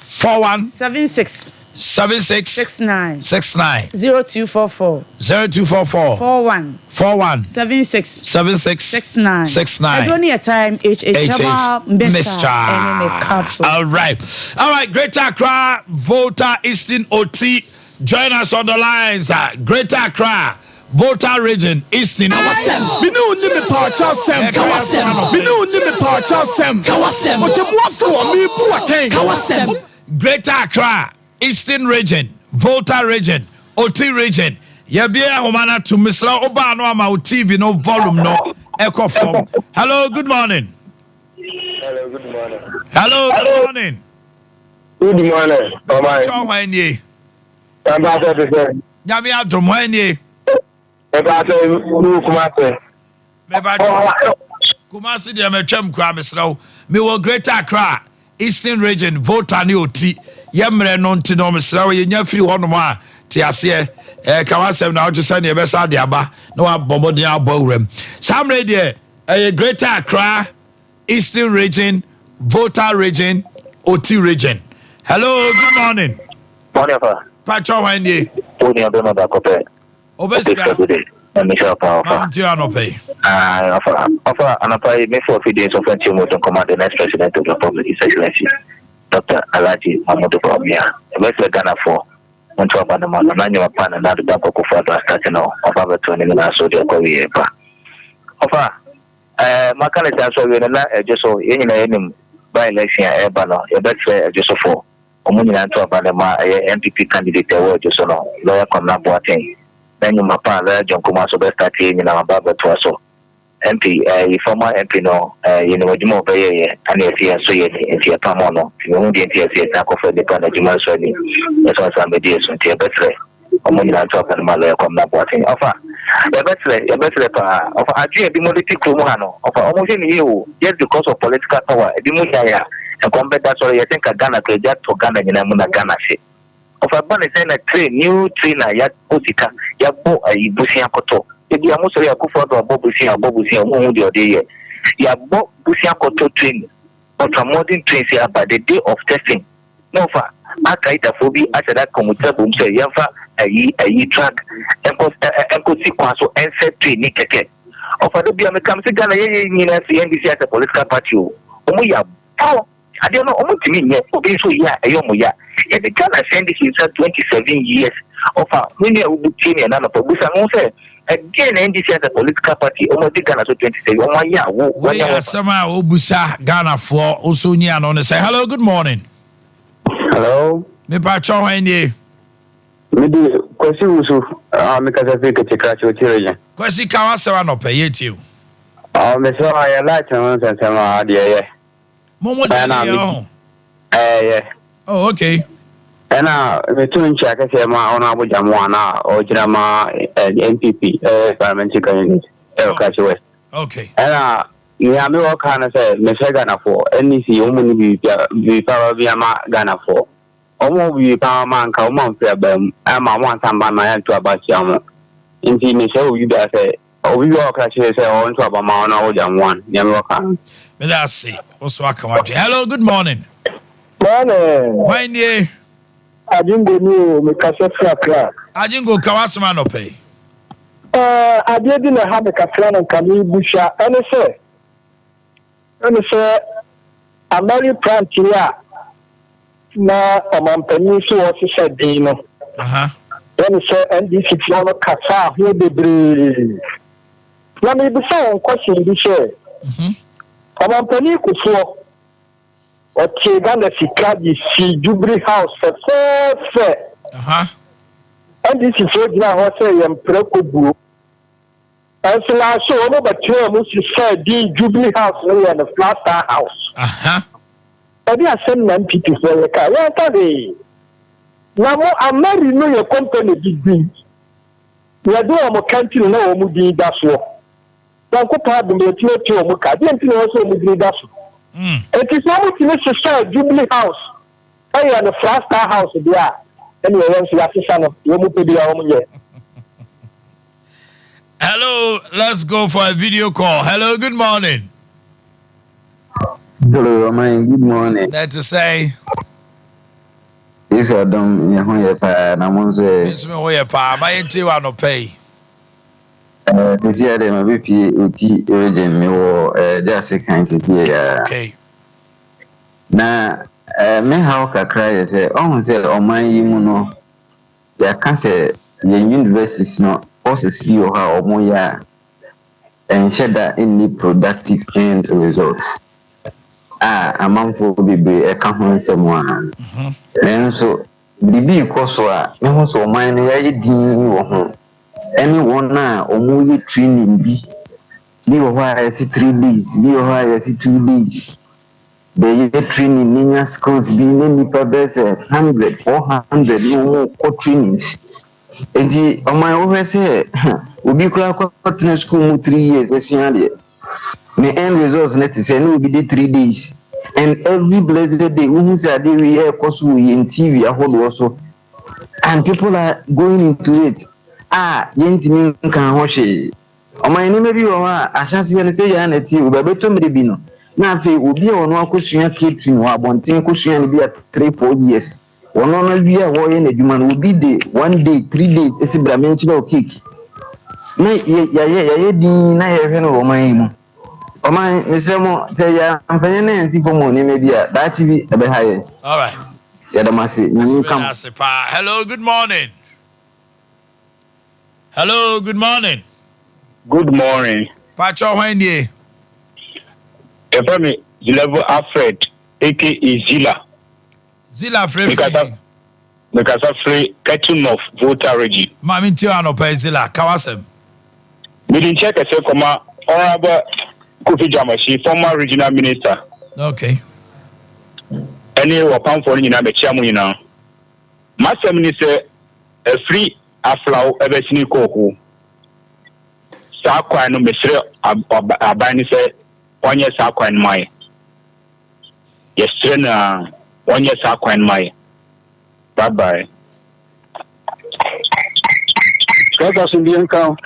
41 76 69 0244 41 76 69 Adoni time Mr. All right, Greater Accra Voter Eastern OT, join us on the lines. Greater Accra Voter Region Eastern. Binu ni me power sem. Binu ni me power sem. Greater Accra Eastern Region Voter Region OT Region. Yabia Homana to Mr. Obano ama TV no volume no echo form. Hello, good morning. Hello, good morning. Hello, good morning. Good morning. Oh my. Chawanye. About to say. Nyami adomanye. About Kumasi. Kumasi de metwam kra Mr. Me wo Greater Accra Eastern Region Voter ni OT. Yemre no ntino Mr. Ye nya firi hono ma ti ase kawasem na ojo sane be sa de aba na wa bomodin abawrem sam radio Greater Accra Eastern Region Voter Region OT Region. Hello, good morning. Morning, Pacho wanye Tony Adono da Kope. Obesika Ministerial power. Offer Anapai me for days of French command the next president of the Republic, His Excellency Dr. Alaji Mahmoud Bawumia. West Ghana for on top of the man, and your pan and other double for the starting of our 20 minutes so they're going Ofa, Makala so we are just so in by election Ebano, a better just for Omunyan to Abanama, MPP candidate, or just so lawyer come up Boakye. Then you mapa John Kumaso best starting in our Baba Twaso. MP, former MP no, Jimo Bay, and if you are so yet, if you are Pamono, you won't get here, Taco for the Pana Jima Swedi, as well as some ideas on Tia Betre, Omunyan to Abanama, come up Boakye. Ofa, a better of Ade Akye Abia of Omanhene Yaw, just because of political power, Dimuyaya, and combat that sorry, I think a Ghana to Ghana in Amuna Ghana. Of a bunny send a train, new trainer, Yat Osika, Yabo, a Busia Koto. If you are mostly a good photo of Bobusia, Moody day, Yabo Busia Koto train, but a modern train by the day of testing. No far, Akaita phobia, I said that Commutabum say Yafa, a track, and consequence and set train, Nick. Of a Dubia becomes a Ghana, NBC as a political party. Omuya, I don't know, almost to me, okay, so yeah, a yomoya. If the Ghana send this in 27 years of a many will be seen and another Busa won't say again, NDC as a political party, almost Ghana so 27. Oh, my, yeah, somehow Obusa Ghana for Osunia on the say, hello, good morning. Hello, me pacho any. Maybe question was because I think it's a crash with you. Kwesi Kawasa no pay it you. Oh, Miss I like to and some idea. Momo yeah. Oh, okay. And now, the two in check, I say, my own Abu Jamwana or Jama MPP, parliamentary candidate, West. Okay. And you have no kind of say, Miss Ghana for, NEC, woman be power via Ghana for. Almost be power man, come on, Fairbairn, and my one time by my hand to about Yama. Indeed, Miss you better say, oh, we all catch you say, on to about my own Abu Jamwan, Yamakan. But I see. Also, I come up. Hello, good morning. Morning. When ye? I didn't go new, me cassette crack. I didn't go Kawasama no pay. I didn't have a cassette and Camille Busha, and say, I'm very proud here. Now, I'm Peninsula officer Dino. Then say, and this is one of Kasa, who they breathe. Let me be saying, question this year. I'm Peninsula. Okay, Ghana Sikadi see Jubilee House fair. And this is what I say I'm Prekobu. And so I saw over two months you said the Jubilee House and the Flatter House. But they are sending MPP for the car. What are they? Now I'm not know your company big green. We are doing a country now, Mudi Dasso. Now, go pardon me, to Muka. Didn't you also Mudi Dasso? It is not to say Jubilee House. I am the Flatter House there. Anyway, once you have to sign up, you will be there. Hello, let's go for a video call. Hello, good morning. Hello, good morning. That's to say. This is Adam. It's me who you pa. My NT no pay. This year they may be POT urgent me or just a kind of year. Okay. Now, me how kakra say, oh, say, oh my, you know, there can say the universities no courses you or more year and share that any productive end results. A month will be a company someone. And so, the big course were no so mine, anyone now or more training be. Be why I see 3 days, be why I see 2 days. The training in schools being any purpose 100, 400 no more trainings. And the on my over say, will be cracked school 3 years as you the end results net is no be 3 days. And every blessed day, we say we hear course we in TV, I hold also. And people are going into it. Yenti can watch it. On my name, maybe I shall see and say, and it's you, but better maybe no. Now, if you will be on one question, catering or one thing, question be at 3-4 years. One on be a war in a human will be the 1 day, 3 days, it's a dimensional kick. Nay, my. Oh, my, Mr. Mo, tell ya, I'm finding anything for money, maybe that should be a bit higher. All right. Yadamasi, hello, good morning. Hello, good morning. Good morning. Pacho Wendy. Efemi Zilevo Alfred, aka Zila. Zila free. Mikasa free catching of voter regi. Mami Tiano Zila, Kawasem. We didn't check a second, Honorable Kofi Jamashi, former regional minister. Okay. Any wapam for you now, the chairman now. Master Minister, a free aflow ever seen Koku. Sakwa no Ministerial Abani said 1 year Sakwa and my. Yes, 1 year Sakwa and my. Bye bye. Because in the account.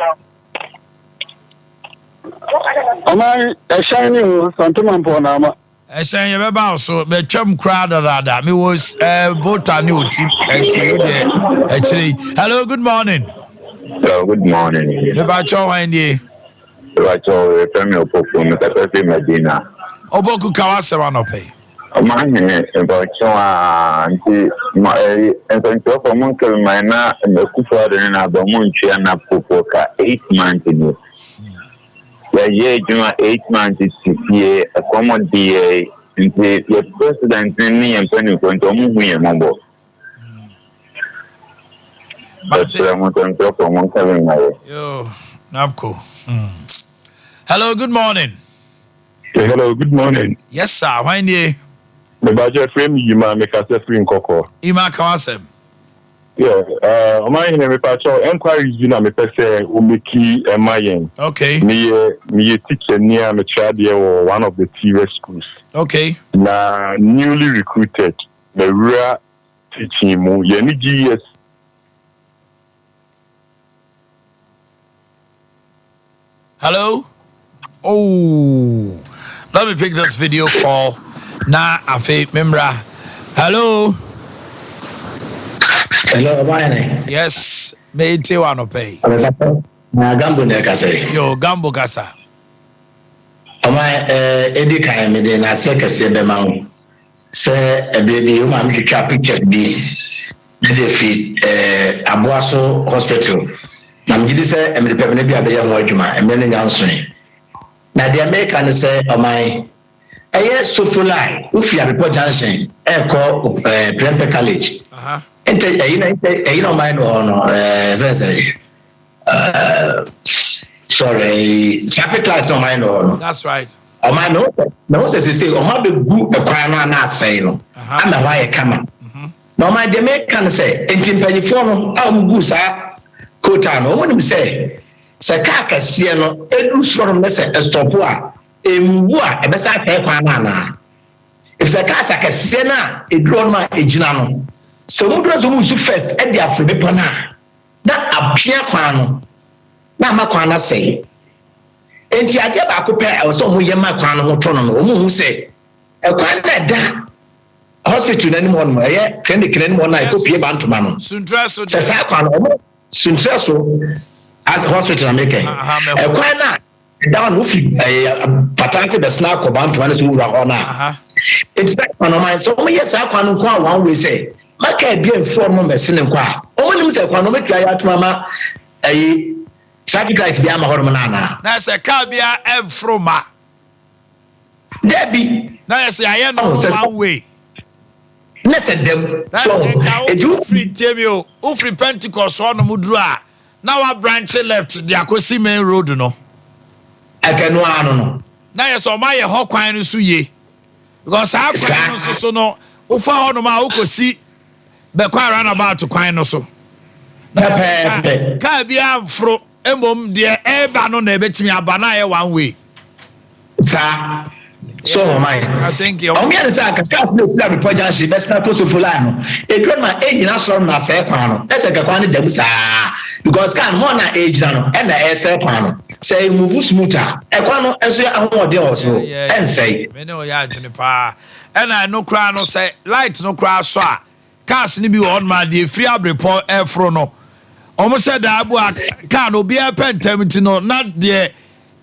Am I a shiny Santaman Ponama? I say you about so the chum crowd that me was voter new team actually. Hello, good morning. Hello, good morning. About your Wendy. About your family of Poku, Medina. Oboku Kawasama pay. Omanhene about your and for Munkel Mina and the Kufa and Abamunchi and Apoka 8 months in it. The year 8 months is here, a common DA, and the president and me and Penny going to move me a number. But I'm going to talk from one coming my way. Yo, Napco. Hello, good morning. Hello, good morning. Yes, sir. Why nie? The budget frame you ma make us free in Coco. Ima Kawasem. Yeah, my name is Pacho. Enquiries you know me per se umiki emayen. Okay. Me teacher near me child or one of the TV schools. Okay. Na newly recruited the real teaching mu yeni GS. Hello? Oh, let me pick this video call. Na afe memra. Hello? Hello, Omanhene. Yes, me te wano pay. Na Gambo ne kase. Yo, Gambo kasa. Edi kan me de na se kase be ma wo. Se baby o ma me twa pictures bi. Me de fi Aboaso hospital. Na me gidi se me de pe me bi abeya ho adwuma, me ne nyansoe. Na the American say Oman eye Sofulai, ufi report Johnson, eko Prempe College. Ente no mind no sorry capital no mind no. That's right. O man no say o ma be gu e kwan na asay no. Ama wa ye kama. No man dey make can say enti mpanyifo no am gu sa quota no wonim say se ka kase no edru soro no say stop a embu a e be sa ka kwan na. If se ka sa kase na edru no ma ejina no. So mudro zo mu first e dia fo be pona na apia kwan no na ma kwan na say enti ade ba ko pe e so mu ye ma kwan no to no o mu say e kwan na da hospital na ni mo no e clinic na ni mo na e ko pie ba ntoma no suntraso se sa kwan no suntraso as hospital na make e kwan na da no fi patante be sna ko ba ntoma na so wura ho na enti that kwan no man so mu ye sa kwan no kwa one way say maka bi inform me sene kwa o mo nim se kwa no metwa ya atuma ma traffic light bi ama horo na na se ka bia enfroma debi na se aye no one way na se dem so eju free temio o free Pentecost no mudru a na wa branch left dia kosi main road no akanu anu no na ye so ma ye ho kwan no so ye because a kwan no so no o fa ho no ma o kosi be kwa run about kwan no so na ka bia amfro emom de eba no na ebetimi aba na ye one way sa so my I think you o me say ka sa no fly report janshi best na to so fulano e drum na ejina so na se kwan no e se ka kwan de busa because kan mo na ejina no e na e se kwan no say move smoother e kwan no enso ahode also en say me no ya adwene pa e na no kra no say light no kra so a cars ni bi on ma de free report efro no omo say da abu car no bi pentamiti no na de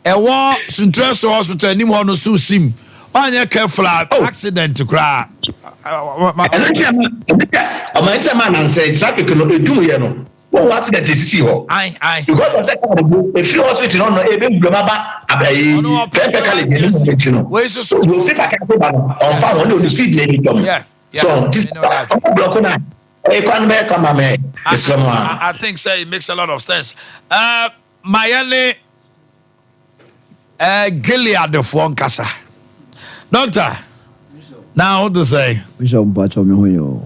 ewo Suntraso hospital ni mo no so sim on your careful accident to cry. My man and say traffic no do you know. What accident is see ho? Aye. Because of that if you hospital on e be globaba perfectly. Where is so you fit like on fa on the speed limit. Yeah. So this block na I think so it makes a lot of sense. Mayele Gilead the phone kasa. Doctor, now what to say? Bishop Bacho me ho.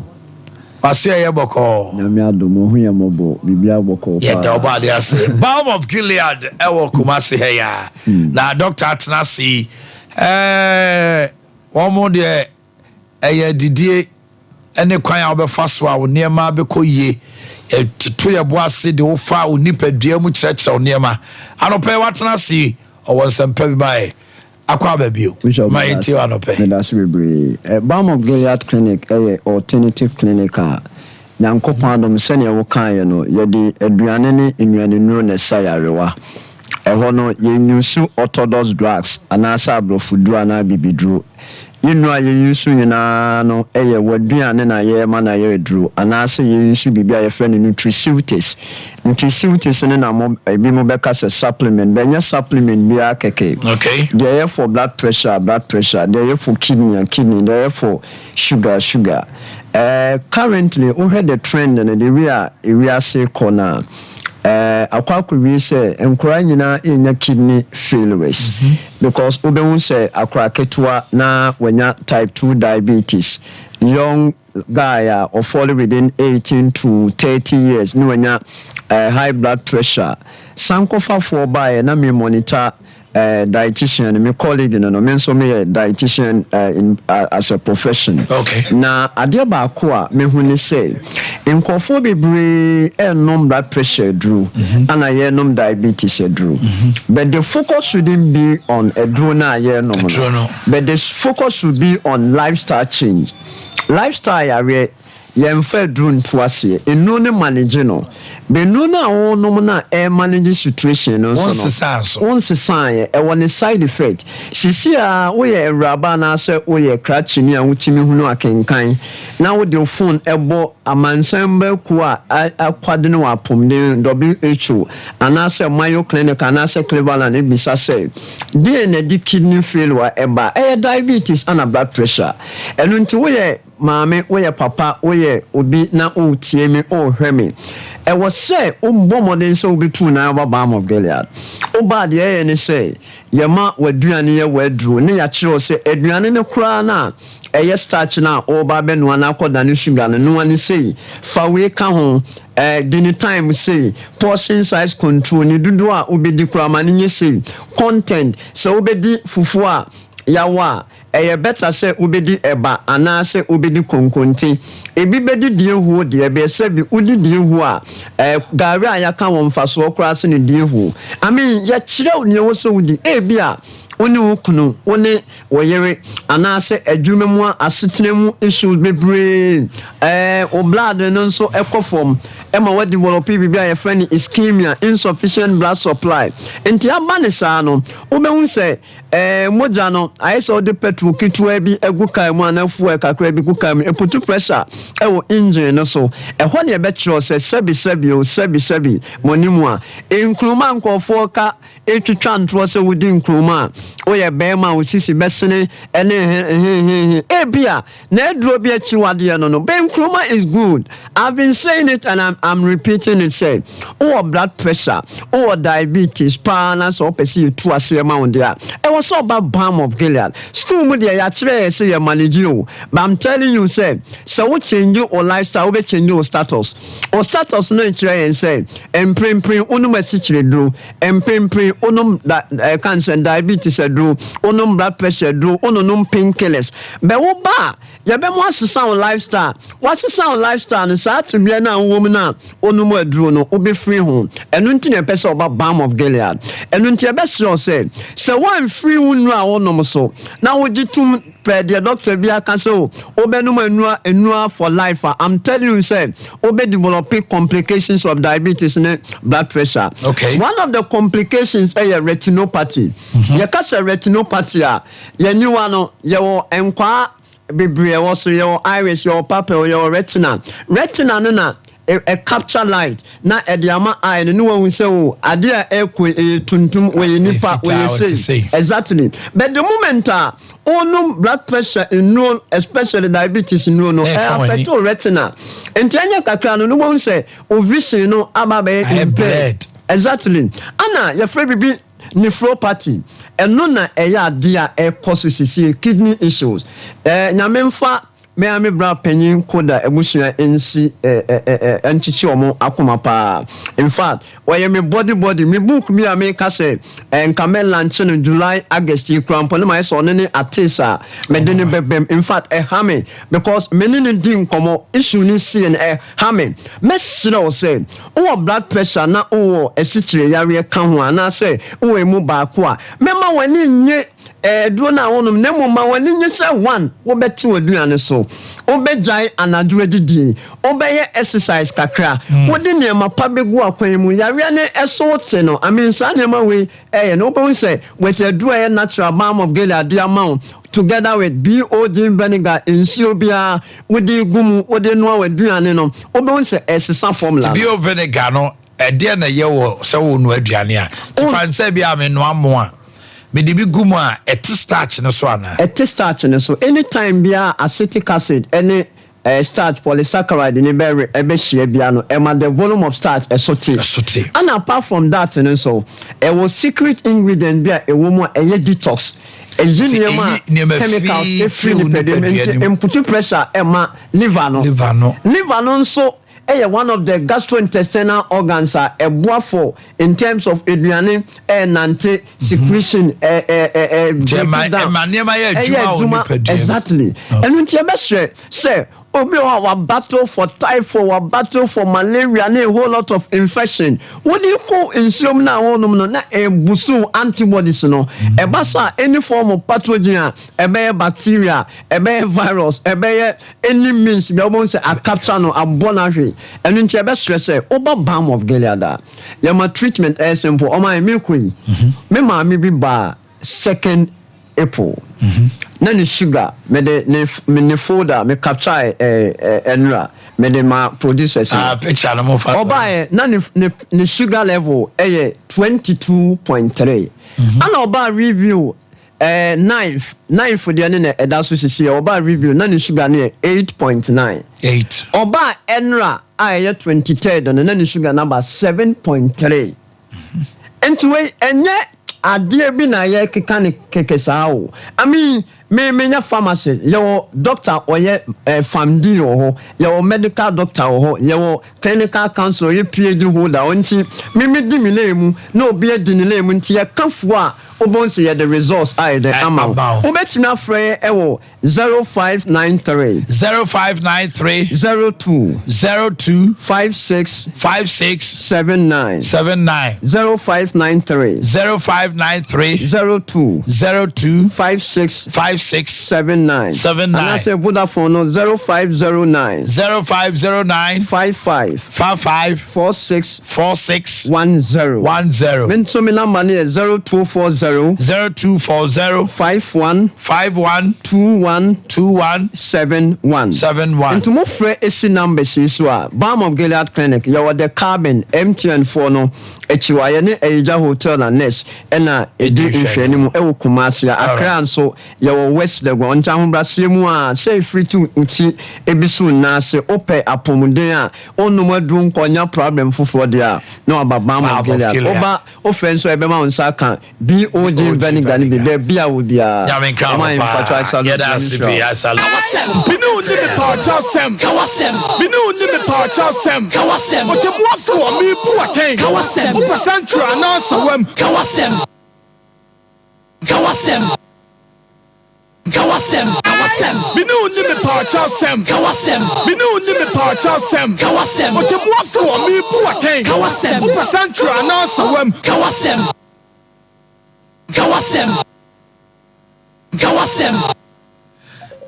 Pasia ye boko. Na me adomo hu ya mobo bibia boko. Yeah, the obadi ase. Balm of Gilead ewo Kumasi he ya. Na Doctor Atnasi omo de didie ene kwan a obefa so a oniema abekọ yie to ye boase de wo fa onipadua mu kyerɛkyerɛ oniema anope watena si owo nsɛmpa bi bae akwa babio my enti anope that's bebre Balm of Gilead clinic alternative clinic na nkopon adom sene wo kan ye no ye de aduane ne nnuane nuro ne sayarewa ɛhɔ no ye nyusu orthodox drugs anasa abrofuduro na bibiduro inu aye yusu nyina no eye waduane na ye ma na ye duro anase ye yusu bibia ye friend nutritivities ne na mo ebi mo beka se supplement benya supplement bia keke okay there for blood pressure there for kidney there for sugar currently we had the trend and the area say corner akwa we say enkura nyina enya kidney failures because obehun say akwa ketua na wanya type 2 diabetes young guy or fall within 18 to 30 years no wanya high blood pressure sankofa for by na me monitor dietitian me colleague no me so me dietitian as a profession okay na ade ba ko a me hu ni say nkofo bebre enom blood pressure drew and I nom diabetes drew but the focus shouldn't be on edro na no but the focus should be on lifestyle change lifestyle area yemfa drone to ase enu ne manage no be no na wonom na manage situation no so once sign one side effect sisi a wo ye awraba na se wo ye krachini a wutimi hunu akenkan na wo de phone ebo amansembe ku a akwade no apom de WHO anase Mayo Clinic anase Cleveland ebisa se dey na di kidney failure eba diabetes and blood pressure enu nti wo ye maame wo ye papa wo ye obi na o tie me o hweme e was say modern so be true na Balm of Gilead o bad ye ne say ye ma waduane ye wadru ne ya kire o say aduane ne kura na starch na o ba be no na akoda ne sugar no ani say fa we ka ho dini time say portion size control ni dudu a obedi kura ma ne say content so obedi fufu a yawa better say ubedi eba ana say ubedi konkonti ebi bedi die hu de be say bi udi die hu a gari ayaka won faso okra se ne die hu I mean ya kire ne wo so udi ebi a oni ukunu oni woyere ana say adwuma mu asetene mu issues bebre o blood no so ekofom ema we develop bibia your friend ischemia insufficient blood supply enti abane sa no obehun say moja no ayeso de petrol kitwa bi eguka mu anafu kakra bi kuka mu eputu pressure ewo engine no so ehɔ ne be kiro say sebi monimu a enkruma nkofo ka etwitwa ntro se wudi nkruma oye bema osisi besene ene ebia na eduro bi achi wade no be nkruma is good. I've been saying it and I'm repeating it. Say blood pressure diabetes na so pesi tu asema on there it was all about Balm of Gilead school mu there ya kire say you manage you but I'm telling you say so we change your lifestyle we change your status no kire and say emprim unum asichire duro emprim unum cancer diabetes duro unum blood pressure duro unum painkillers but wo ba ya be mo asesa on lifestyle no sa to bia na wom na onum aduro no obe free ho enu nti na pese oba Balm of Gilead enu nti e be sure say one free unu a wonom so na wogitum per the doctor be a cancel obenuma enua for life. I'm telling you say obe developing complications of diabetes and blood pressure. Okay. One of the complications is retinopathy. You can say retinopathy you new one you enquire bebre also your iris your pupil your retina no a capture light na ediama eye no one say oh ade a tuntum we nipa we say exactly but the moment onum blood pressure in no especially diabetes no affect retina enti anya kakra no one say o vision no ababe impaired exactly ana your friend bibi nephropathy eno na eya ade a cause kidney issues nyamemfa me ame bra panyin koda ebusua ensi enchichi omo akoma pa in fact why me body me book me ame ka say enkame launch no July August krampo ne my so ne atesa me de ne bebem in fact hame because me ne din komo issue ni see ne hame me sure say o blood pressure na o esichire yare ka ho ana say o emu ba ko a me ma wani nye do na wonum ne mo ma wani nye say one wo beti oduane so obejai anadure didi obeye exercise kakra wodi ne ma pa begu akwan mu yare ne eso te no I mean sa ne ma we no be say with adure natural balm of Gilead amount together with BOD vinegar insio bia wodi gumu wodi no aduane no obe say exercise formula BO vinegar no ede na ye wo se wo no aduane a tifanse bia me no amo a me de bi gumu a starch no so ana starch no so anytime bia acetic acid any starch polysaccharide ni be share bia no the volume of starch esote and apart from that no so was secret ingredient bia woman detox chemicals free input pressure liver no so one of the gastrointestinal organs for in terms of aduane nante secretion exactly and when you say obi wa battle for typhoid wa battle for malaria and a whole lot of infection what do you call insium na wonum no na busu antibodies no basa any form of pathogen bacteria virus any means be able say a capture no abonahwe and nti e be stress oba balm of Gilead your treatment is simple o my me queen me ma me bi ba 2nd April na ni sugar me de ne folder me capture enra me de ma producers picture no mo fa oba na ni sugar level 22.3 and oba review knife for the ene eda so sisi oba review na ni sugar ne 8.9 oba enra 23rd na ni sugar number 7.3 entwe enye adie bi na ye keka ne kekesa o I mean me pharmacy your doctor or ye famdi ho your medical doctor ho your clinical counselor your PhD holder onti me di mi lemu na obi edi ni lemu nti ye kafu a obonse ye the results are the amount obetimi afre ewo 0593 02 56 79 0593 02 56 79 and I say Vodafone no 0509 55 46 10 men so me number ne 0240 51 21 71 and to move free AC number so Balm of Gilead Clinic you the carbon MTN for no echiwaye ne Eja Hotel and Nest na edi nhwanimu ewo Kumasi Accra so you West the go nta ho brase mu a say free to uti ebisu na se ope apomuden a onum adu nkonya problem fufuro dia na Balm of Gilead oba ofen so ebe ma onsa kan BOD vinegar ni be bia wo bia ya men kan ya da sipi ya sala binu ni me partasem binu ni me partasem o te mo afro mi pu aken o percentra na sawam kawasem binu ni me partasem binu ni me partasem o te mo afro mi pu aken o percentra na sawam kawasem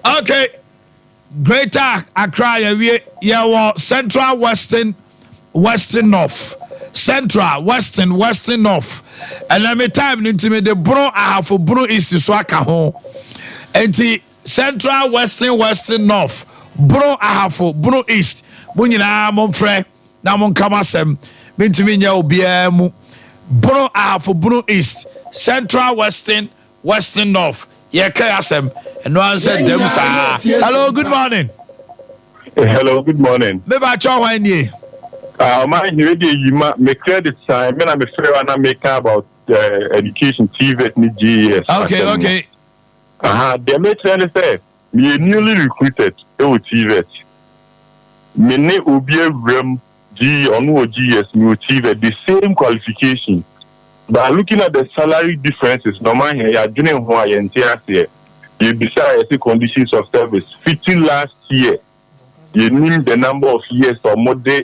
Okay. Greater Accra, yeah, Central, Western, North. Central, Western, North. And let me time into me the bro I have for bro east to swaka home. And the Central, Western, North. Bro I have for bro east. Munina mon frère, na mon kamasem. Mintimi nya obiamu. Bro I have for bro east. Central, Western, North. Yeah, Kayasem. And one said them sir. Hello, good morning. Hello, good morning. Maybe I try one ye. My me credit sign. I'm a fair and I make about education Civic ni GS. Okay. They make sense say me newly recruited to Civic. Me ne ubie rem G or no GS me Civic the same qualification. But looking at the salary differences, no man here doing who I enter here. You decide the conditions of service. 15 last year, you name the number of years or more day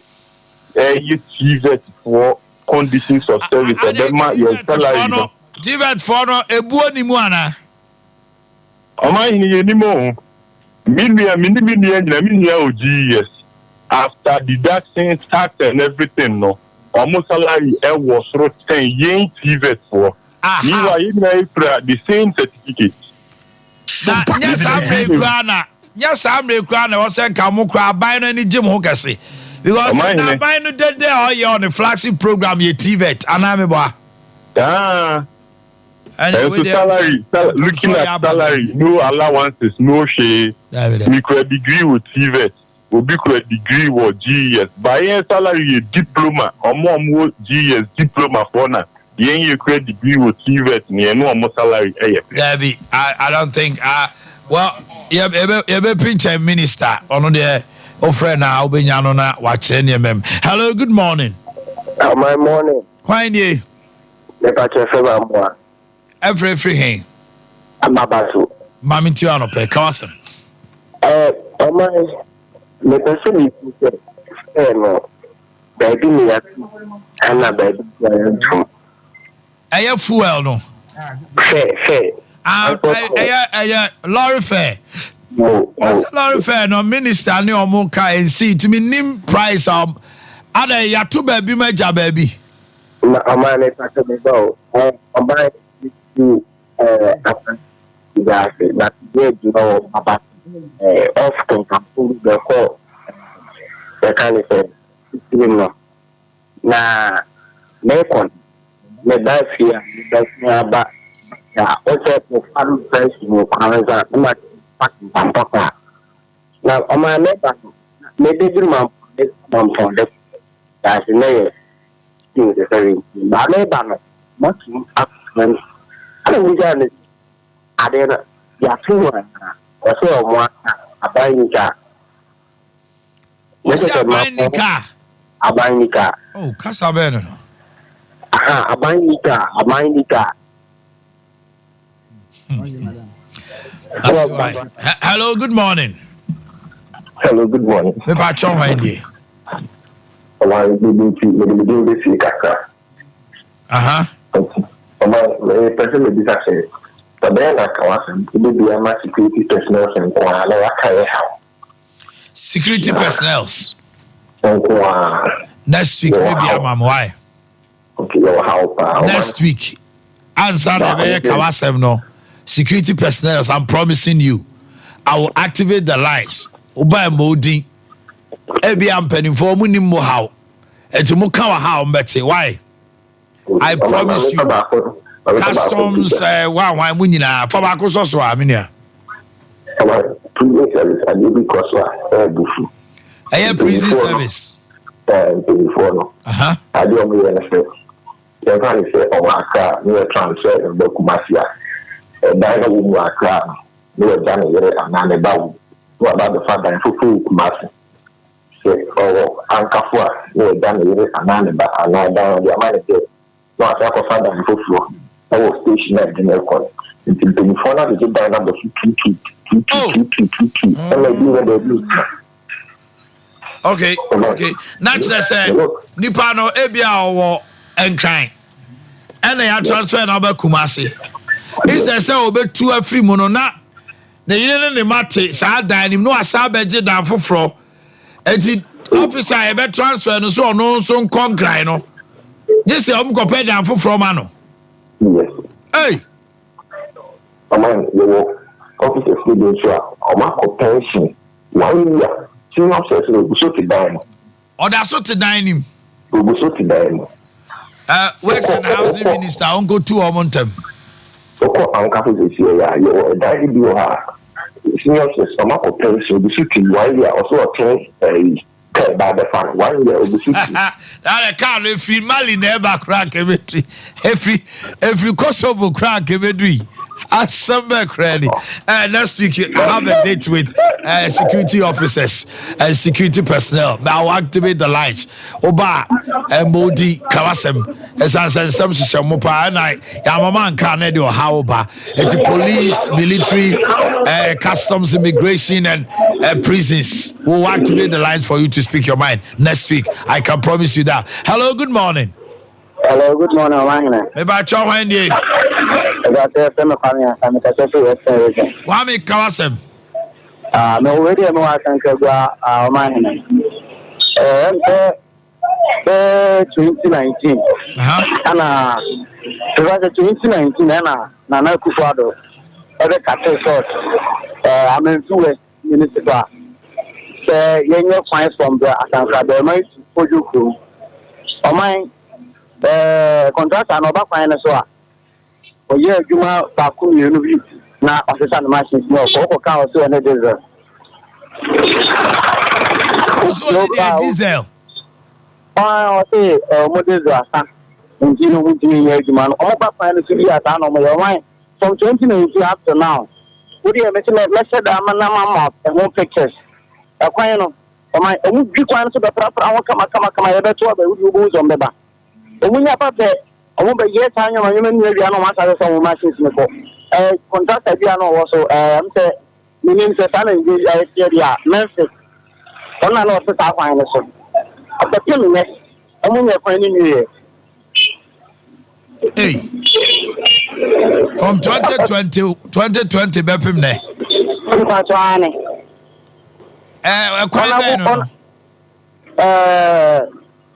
you Civic for conditions of service. And then your salary. Civic for no a buoni muana. Omanhene Yaw. Million GS. After deducting tax and everything, no. Almost salary was 10 yen Civic for. You are in the same certificate. Yes, I'm requiring was sent Kamukra buying any Jim Hokasi. Because I'm buying the day on the flagship program, your TVET, and I'm a and salary, looking at salary, no allowances, no share. We could degree with TVET, we could degree with GS. By salary, a diploma, or more GS diploma for now. You create degree with TVET, and no more salary. Debbie, I don't think. Well, you be pinch a minister on the friend now. Benyano watching your mem. Hello, good morning. My morning. Why ye? Everything. I'm about to. Mammy Tiano pe cousin. My person is no. Baby, me and a baby. I have fuel no. Fair. Lorry fair. Lorry fair no minister ni omuka and see to me nim price Ade ya two baby major baby. Amane pata me go. Amane to that you know about often can pull the call. The kind of thing. Na mekon me da fia ba ya oche ko faru price mo kwanza ma papa na oma neba me de ma from the that's no thing the very ba neba no much after I don't know adena ya tuwa o so mo abanika abanika oh kasa be no abanika Hello, good morning. Hello, good morning. Me pa chon wa ndi. Person may be success. But then I can be a security personnel and security personnel. Next week, maybe I'm why. Okay, next week, answer the Kawasem no. Security personnel, I'm promising you, I will activate the lights. Oba modi. Ebi am penning for mu nim how. Etu mu kan how mbete. Why? I promise you. Customs why mu nyina for ba ko so so amenia. Prison service. I don't know. You can say, oh, my car, you transfer and book Masia. And I know you are crap. You are done here and none about the fact that you fool Masia. Say, oh, Uncle Fua, you are done here and none about another down the American. No, I thought of father and fool. I was stationed at the airport. Until the phone of the down number 2. Okay. That's say nipa no ebia owo enkran ene ya transfer na ba Kumasi is there say obetu afri mu no na na yine ne mate saa dan nim no asa beje dan foforo enti officer e be transfer no so no so nkongran no just say am go pay dan foforo ma no yes hey man you officer student so am pension 1 year senior officer no go so to dan oda so to dan nim go so to dan works and housing minister on go to omontem so am ka for this year you dan bi ha senior officer am pension go so to 1 year also attend by the fan 1 year that car if you mali never crack every Kosovo crack every Sompa credit. Next week I have a date with security officers and security personnel. Now I'll activate the lights. Oba Modi Kawasem as I said some Shamopa and I Yamaman Canada or Haoba. It's police, military, customs, immigration and prisons. We'll activate the lines for you to speak your mind next week. I can promise you that. Hello, good morning. Hello, good morning, Omanhene. Maybe I try one day. Wami Kawasem. No, already I'm working to Omanhene. 2019. And 2019, and Nana Kufado. Every cattle sort. I'm in two Ministerial. Young fines from the Asanka, might for you. Oman. Contract and over finance for year Juma Baku University now officer and machines no for council and diesel. Diesel. I say diesel and you know which year Juma over finance to be at on my mind from 2019 up to now. Would you mention let's say the map and more pictures? A quite my own big one to the proper hour come ever to other would on the back. When you have a yes, I am a human, maybe I know what I saw machines before. Contract Adriano also, I'm saying, meaning the son is area, Memphis. One I know the top finance. After 2 minutes, I'm only finding you. Hey, from 2020, Bepimne.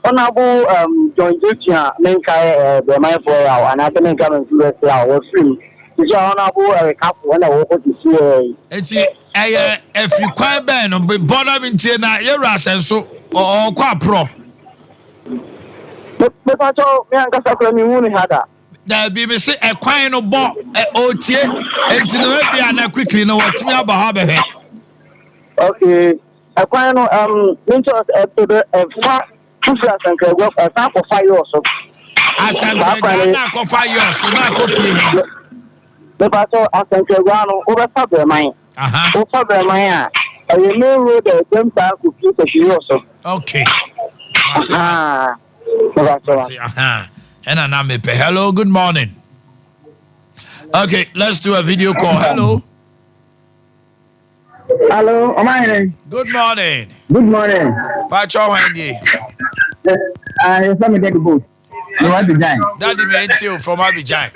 Honorable John Jutia, Menkai, the man for our and I can come and see our free. Is honorable couple when I walk to see it's if you quite ban on bottom in Tina, you're so or quite pro. But I told me, I'm going to have that. There be me say a quine of ball at OTA and to the way and quickly know what me about her. Okay, a quine interest at far. And work a sample 5 years so. As I'm not 5 years, so not copy. The battle as I'm over Fabia mine. Over Fabia mine. I may road the same time to keep a few also. Okay. And I'm a hello, good morning. Okay, let's do a video call. Hello. Hello, Omanhene. Good morning. Good morning. Pacho Wendy. You're from the boat. You want to join? Daddy me from Abidjan.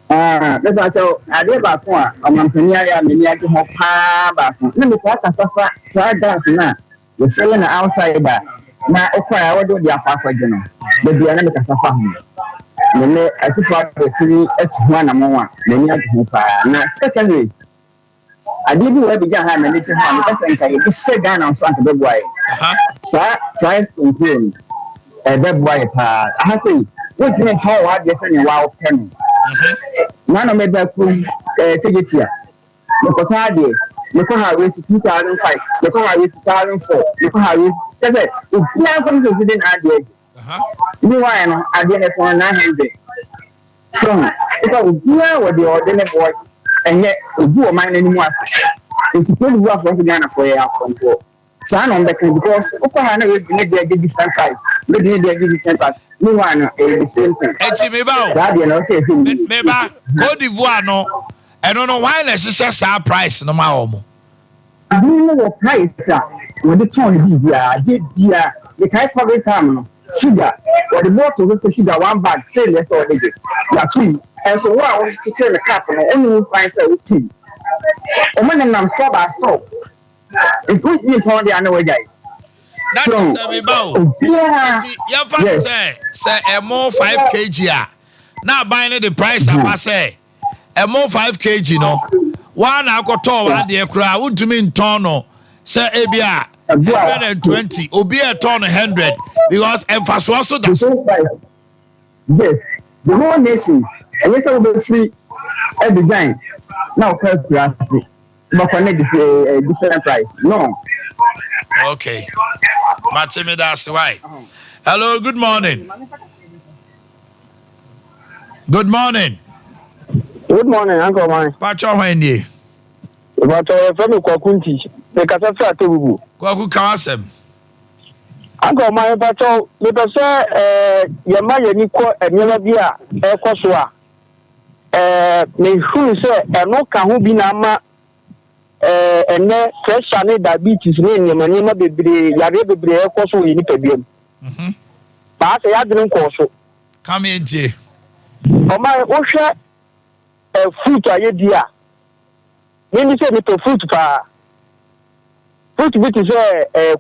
That's why so I did back one. Omanhene Yaw me near to have back. Let me talk a suffer. Try dance now. You're selling outside back. Now, okay, I will do the affair, you know. The Diana Casafa. I just want to see it's one more. Many of you. Now, secondly, I didn't have a hand and little hand because I just sit down on front of the boy. Sir, tries to confirm a bad boy. I say, what means how hard you send a wild penny? None of me back room, take it here. Look at Ade. Look at how it's 2005. Look at how it's 2004. Look at how it's. That's it. If you have something to do, Ade. You want Ade for 900. So, if I would do what the ordinary boy. And yet, we do a man anymore. It's a pretty rough for Ghana for your control. So I'm on the because Oklahoma will be made a different price. Maybe they give different price. No one the same thing. Maybe Cote d'Ivoire no. I don't know why let's just our price no more. I don't know what price when the tone be here. The type of time sugar or the bottle is sugar 1 bag say less or they get. And so what I want to tell the cap and only price that we keep. Omanhene nam stop stop. It's good you for the other way guy. That is a rebound. Yeah. Say a more 5 kg. Now buying the price I say. A more 5 kg no. One alcohol Ade Akye would to mean tono. Say Abia 120. Obi a ton 100 because emphasis also does. Yes, the whole nation. And yes, I will be free at the design. Now, but connect this different price. No. Okay. Matimi, that's why. Hello, good morning. Good morning. Good morning, Uncle Mine. Pacho Wendy. But from Kwakunti, the Casafa Tubu. Kwaku Kawasem. Uncle Mine, Pacho, the say, Yamaya Nico and Yamabia, Ekoswa. Me who say, and no Kahubinama. And then fresh channel diabetes name your money be yare be ekoso yi ni pebiem ba se ya dinu koso come in tie o ma wo hwe fruit ayedia ni se ni to fruit pa fruit bit is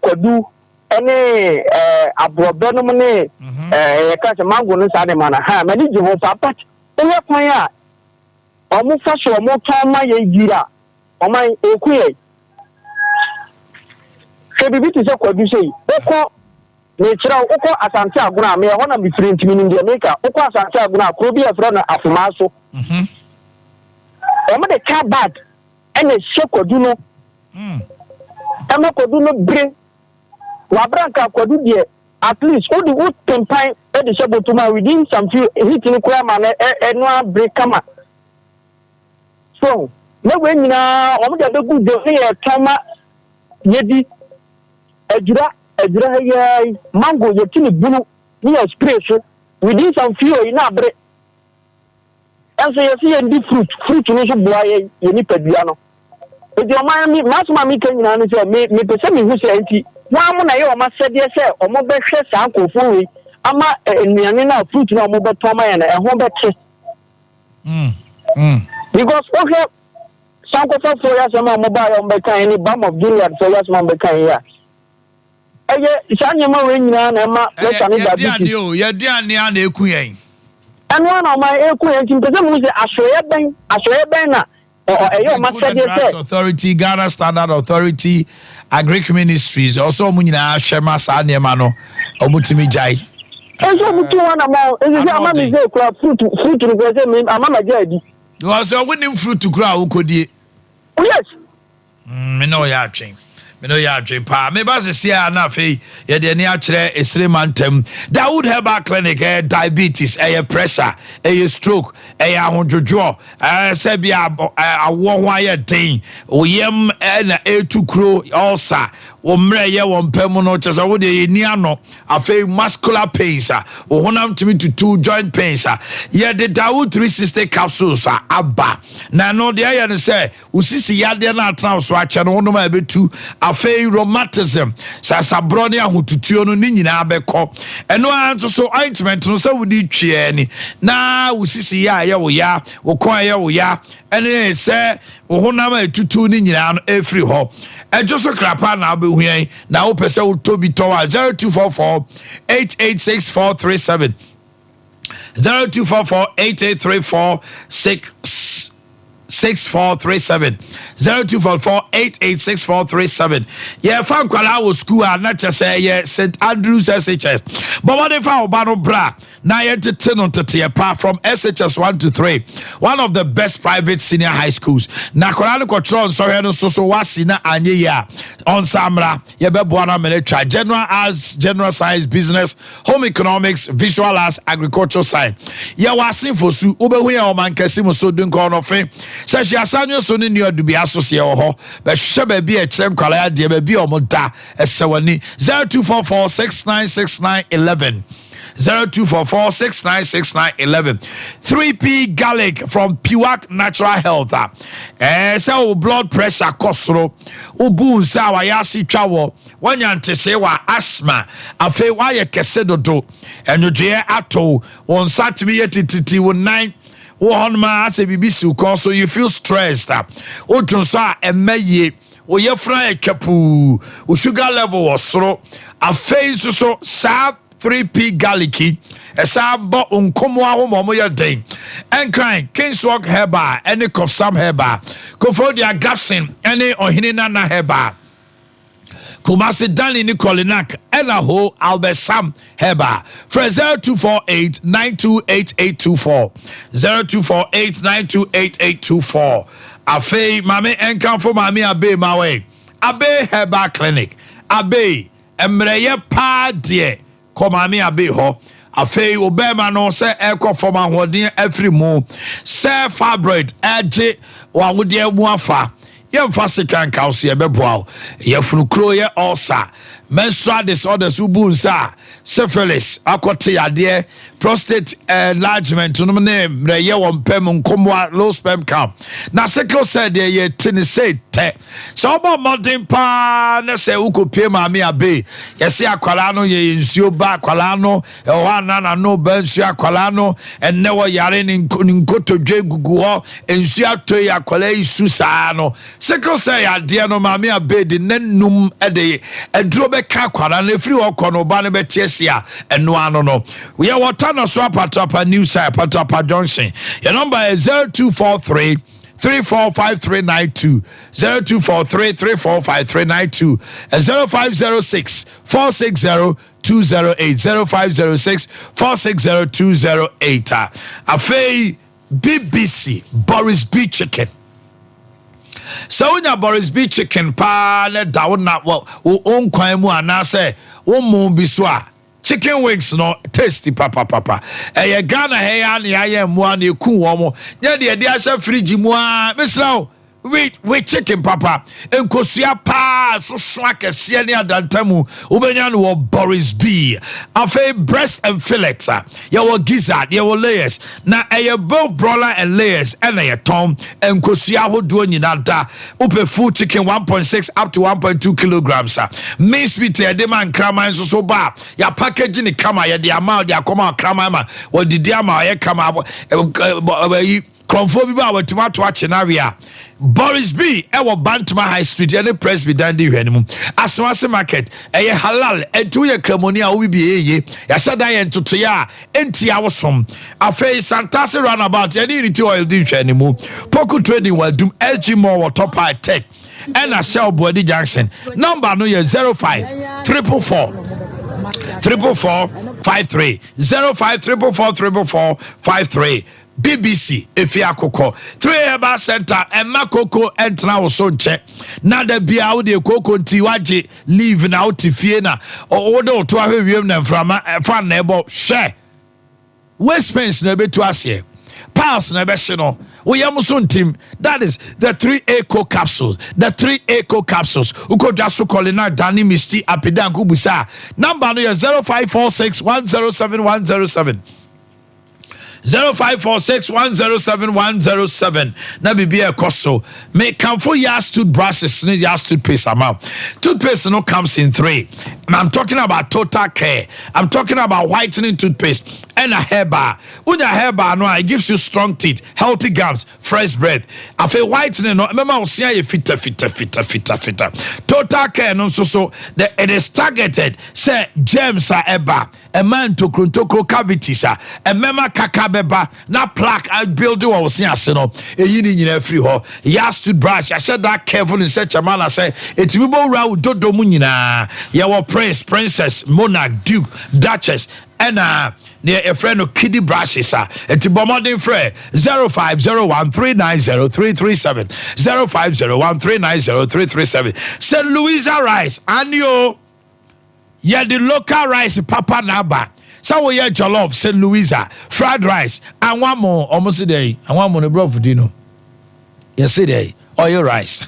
kwadu ene abrobe no ne e ka se mango no sa de mana ha mani ji ho pa pat e ye kwan a o mu fa so mo ton ma ye gira Oman ekuye sebibi ti se kwadu sei oko ne kira oko asante aguna me ho na me free ntimi ni de meka oko asante aguna ko bi e fra na afuma so o me de ka bad ene se kwadu no ema kwadu no bre wa branka kwadu de at least o di wo tempan e de se botuma within some few hit ni kwa ma na eno a break kama so na we nyina o mo de gu de ye tama yedi ejura ye mango ye tini bunu ni spray so within some few ina bre and so ye see ndi fruit no so boa ye ni padua no e de o ma mi masuma mi kan nyina no se me pese mi hu se anti wa mo na ye o ma sede se o mo be hwe sa ankofo we ama enuane na fruit na o mo be toma ye na e ho be te because okay Sankofa for us, mobile on Becca, any bomb of Gilead for us, Becca here. Sanya ring and Emma, let's and one of my equations in the Ashway Banner or Authority, Ghana Standard Authority, Agric Ministries, also Munina, Shema Sanyamano, Omutimi Jai. And so, one amount is a man is a fruit to the Amama Jadi. You also winning fruit to grow, could you? Yes. Me know ya dream. Me know ya dream pa. Me ba se sia na fe ye de ni a kire esremantem. That would help our clinic diabetes, pressure, stroke, ahondwojo. Se bia awo ho aye den. Oyem na etu kro ulcer. Wo mre ye wo mpem no chese wo de ni ano. Afe muscular pains. Wo honam timi to joint pains. Ye de Dawood 360 capsules aba. Na no de aye ne se usisi yade na atra so a che no no ma betu afe rheumatism sa broni ahotutuo no ni nyina abekọ eno anso so ointment no se wudi twie ni na usisi ya ye wo ya wo kon ye wo ya ene se wo honam atutu ni nyina no efri ho ejoso krapa na abehuan na wo pese wo tobi towa 0244 886437 0244 8834 6437 0244 886437. Yeah, fan kwala wo school na chese ye St Andrews SHS. But what if our battle bra na ye tete no tete pa from SHS 1 to 3. One of the best private senior high schools. Na kwala no control so he no so wasi na anye ya on samra ye be boana manager general arts, general science, business, home economics, visual arts, agricultural science. Ye wasi for su obehu ya o man kesi mo so dun ko no fe. Say she asanyo so ni odu bi asosie wo ho be hwe ba bi e kyerem kwala ya de ba bi o mo da esewani 0244 696911 0244 696911 3P garlic from Puak Natural Health. So blood pressure kosro ubu sa wa yasi twawo wanyante se wa asthma afe wa ye kese dodo enodwe ato won satimi yetititi wo 9 One man say BBC cause so you feel stressed. Otunsa emeye oye fry kapu o sugar level was so a face so sa 3p garlicky esa bo unkomo ahomo ya den enkran Kingswalk herba any cough some herba Kofodia Gapson any Omanhene Nana herba Kumasi Dani Nicolinak Elaho Albert Sam Heba for 0248928824 0248928824 Afei mame enkan for mame abe mawe abe Heba clinic abe emreye pa de ko mame abe ho afei obema no se eko for mahodin every mo se fibroid eje wa wode mu afa yemfa sekan kaus ye beboa yefunu kro ye ulcer menstrual disorders ubunsa syphilis akote ade prostate enlargement no name ye wompem nkomwa low sperm count na sickle cell de ye tinise te so obo modern pa na se ukopie maame abe yesi akwala no ye nsuo ba akwala no na no ba nsuo akwala no enne wo yare ni nkotodwe gugu ho nsuo atoy akwala isu saa no sickle cell ya de no maame abe de nanum ede eduro be ka akwala na efiri wo kono ba no betie sia eno ano no we are water no so apatapa new side apatapa junction your number is 0243 345392 0243345392 0506 460 208 0506 460 208 afei BBC Boris B chicken so when Boris B chicken pa le down na wo on kwan mu anase wo mu bi so a chicken wings no tasty papa eh Ghana he ya na ya mu an eku wo mo nya de de ahye fridge mu a misraw we chicken papa enkosua pa so akese ne adantamu ubenya no Boris B afei breast and fillets ya wo gizzard ya wo layers na both broiler and layers and ya tom enkosua hodo nyina da upe full chicken 1.6 up to 1.2 kilograms minced meat ya de man kraman so ba ya package ni kama ya de amount ya koma kraman ma wo didi ama ya kama Konfo bi ba wa tomato achenaria Boris B ewo Bantama High Street any press be dandi hwanimu aswase market eye halal entu ye kremoni a wo bi eye ya sada ye ntoto ya enti awosom afei Santase runabout ye ni riti oil di hwanimu Poku trading will do LG more top high tech and a Shell Body Junction number no ye 05 444 53 05 444 53 BBC Efi Akoko 3 Eba Center Emma Koko entra wo so nche na da bia wo de koko nti waje leave na otifie na o de to ahwewiem na mframa fa na ebo hwe West Pence na betu ase pass na be hye no wo yam so ntim that is the 3 eco capsules uko so kolina Dani Misty Apidan kubusa number no 0546107107 0546107107 na bibia koso me kamfo yas toothbrushes need yas toothpaste amount toothpaste no comes in 3 I'm talking about Total Care I'm talking about whitening toothpaste and a hair bar unya hair bar no it gives you strong teeth healthy gums fresh breath afi whitening no mema osia ye fita Total Care no so it is targeted say germs are eba a man to cavities a mema kaka beba na plaque I build what was ase no eyi ni nyina free ho yas toothbrush I said that careful in such a manner say it will go round dodo mu nyina your prince princess monarch duke duchess and near a friend of kiddie brushes and to bombarding fre 0501390337 0501390337 St. Louisa rice and you the local rice papa naba so we jollof St. Louisa fried rice and one more almost a day and one more bro for dinner yesterday oil rice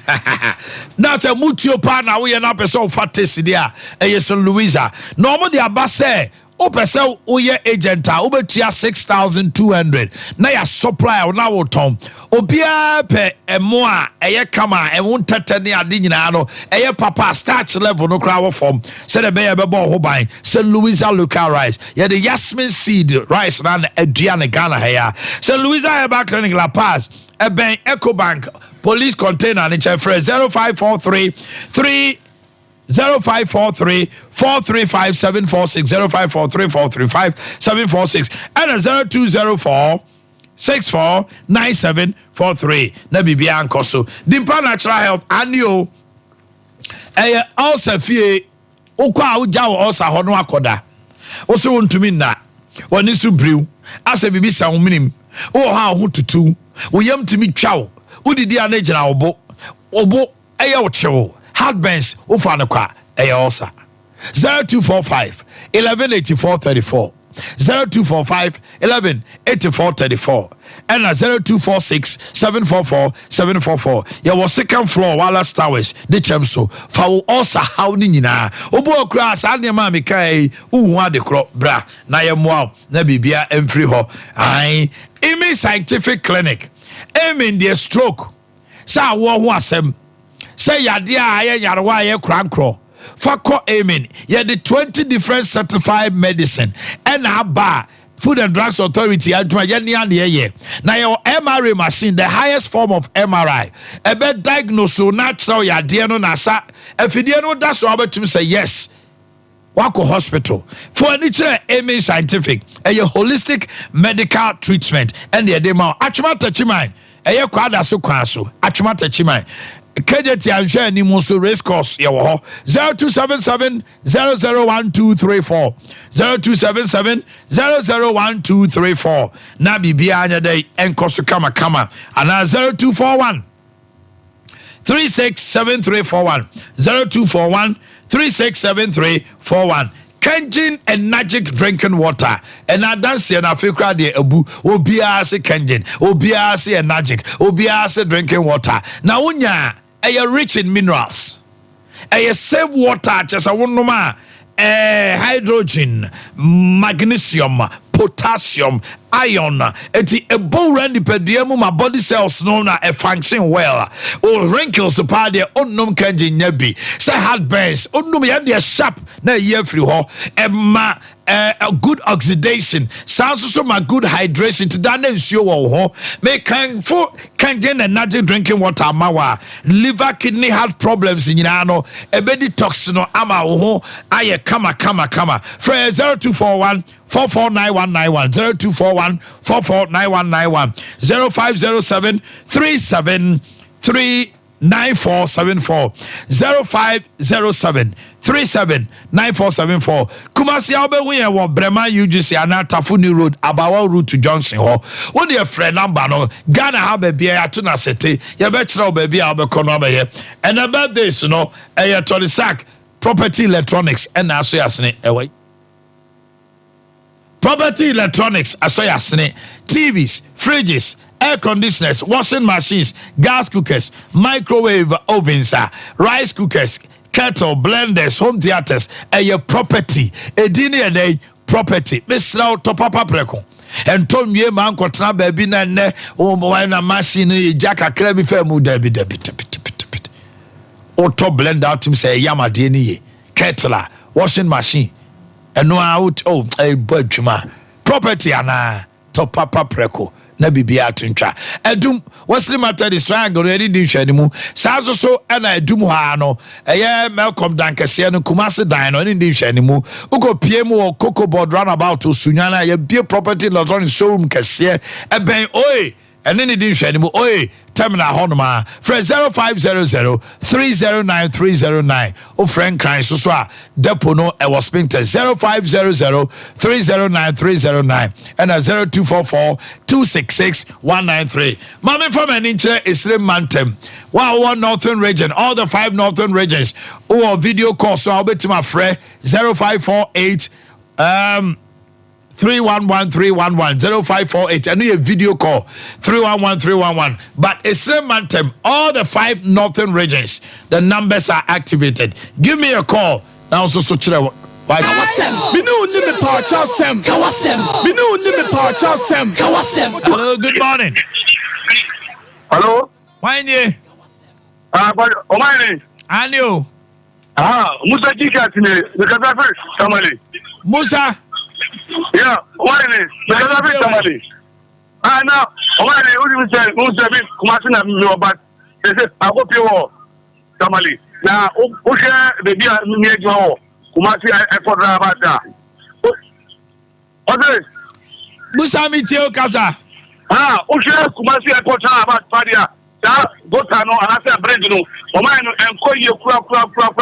that's a mutio pan we are not person fat taste there St. Louisa normal the abase Opesa uye agenta ubetia 6,200 na ya supply na wotom obia pe emoa eye kama ewon tete ne ade nyina no eye papa starch level no kra wo form se de be ye be bo ho ban se Louisa local rice ye the Yasmin seed rice na aduane Ghana heya se Louisa Herbal Clinic La Paz ben Ecobank police container ni chefre 0543 0543 435 746 0543 435 746 and 0204 649743 na bibia ankoso Dimpa Natural Health anio also fie ukwa uja wo osa ho no akoda wo se wontumi na woni su brew asa bibi sa wo minim wo ha ho tutu wo yam timi twawo udidi ana gina obo wo chewo heartburns ufana kwa eyosa 0245 118434 0245 118434 and 0246 744 744 your second floor Wallace Towers the chemso fa osa how ni nyina obo okra sa ne ma me kai uhu ade kro bra na ye moa na bibia emfiri ho ai Imi Scientific Clinic aim the stroke sa wo ho asem say yade a ye yarwa ye krankro fako amen ye the 20 different certified medicine and aba Food and Drugs Authority adwa ye ye na your MRI machine the highest form of MRI ebe diagnose natural yade no na sa afidie no da so abetum say yes wako hospital for any amen Scientific a holistic medical treatment and the demo atuma tachiman eye kwada so kwaso atuma tachiman KJT anhwe ni muso race course ye wo 0277 001234 0277 001234 na bibia anya dai enkoso kama ana 0241 367341 0241 367341 Kenjin Energic drinking water and I dance and I feel crowd the abu obiase Kenjin obiase Energic obiase drinking water now unya are rich in minerals save water just a one hydrogen magnesium potassium iron eti ebo randi pediemu my body cells no na function well or wrinkles pa de onnom kanji nyabi say heartburns onnom ya de sharp na ye free ho ma a good oxidation sounds so my good hydration to that nsuo wo ho me kan fo kanjen energy drinking water mawa liver kidney heart problems nyina no ebe detox no ama wo ho aye kama for 0241 449191 0241 449191 0507 373 9474 0507 379474 Kumasi Albewe wo Brema UGC ana Tafuni Road Abawa Road to Johnson ho wo de friend number no Ghana ha ba bia ya to na sete ye be kire ba bia obekọ no ba ye and about this no e Tony Sack Property Electronics and aso yasene ewe Property Electronics aso yasene TVs fridges air conditioners, washing machines, gas cookers, microwave ovens, rice cookers, kettle, blenders, home theaters, your property. Edini ene property. Mr. Topapa Preko. And told me man kotra baby na ne o na machine jaka krebi fe mu debi. Auto blend out him say yama deni kettle, washing machine. And no out a budjuma. Property ana Topapa Preko. Na bibia tuntwa edum what's matter this triangle ready din hwani mu sazo so na edum ha no Malcolm dankese no Kumasi dan no din hwani mu uko piem wo Cocoa Board roundabout Osunyana ye bie property electronic showroom kese ben oi ene ni din hwani mu oi terminal honoma for 0500 309 309 o friend crime so a depo no e was spinter 0500 309 309 and 0244 266 193 mama from an inch is mantem one northern region all the 5 northern regions or video call so I'll bet to my friend 0548 311 0548 and a video call 311 but it's same mantem all the 5 northern regions the numbers are activated give me a call now so Why? Hello, good morning. Hello. Why you? But Omanhene. Anio. Musa Jikatine, because I first somebody. Musa. Yeah, Omanhene, because I first somebody. Now, Omanhene, who you say, Musa be Kumasina no, but they say I hope you all somebody. Now, who share the dear near you? Kumasi I for about that. Okay. Musa Mitio Casa. Who share Kumasi I for about Fadia. That Gota no, and I said, Brendan, Omanhene and call you crap,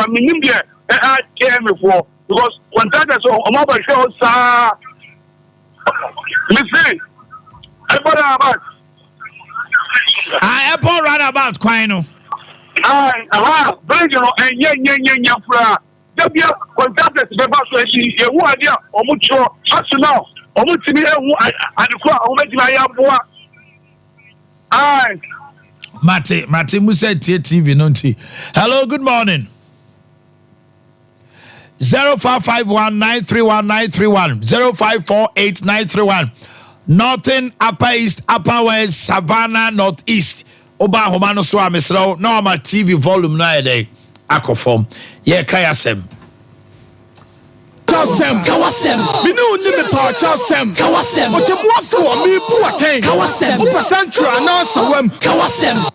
Nimbia, I came before because when that is all, mobile shows, listen, I bought about. I bought right about Quino. Brendan and Yan Fra. Jabia contacted the pastor, you idea, or much as to now, or much to me, and the crowd, or make my boy. Mate Musa TV Nunti. Hello, good morning. 0551-931-931 0548-931 Northern, Upper East, Upper West, Savannah, Northeast. Oba Homano Swa Misro, normal TV volume na day. Akofom. Ye kayasem. Kawasem. Binu ni me pa chasem. Kawasem. Otemwafo mi Boakye. Kawasem. Central announce wem. Kawasem.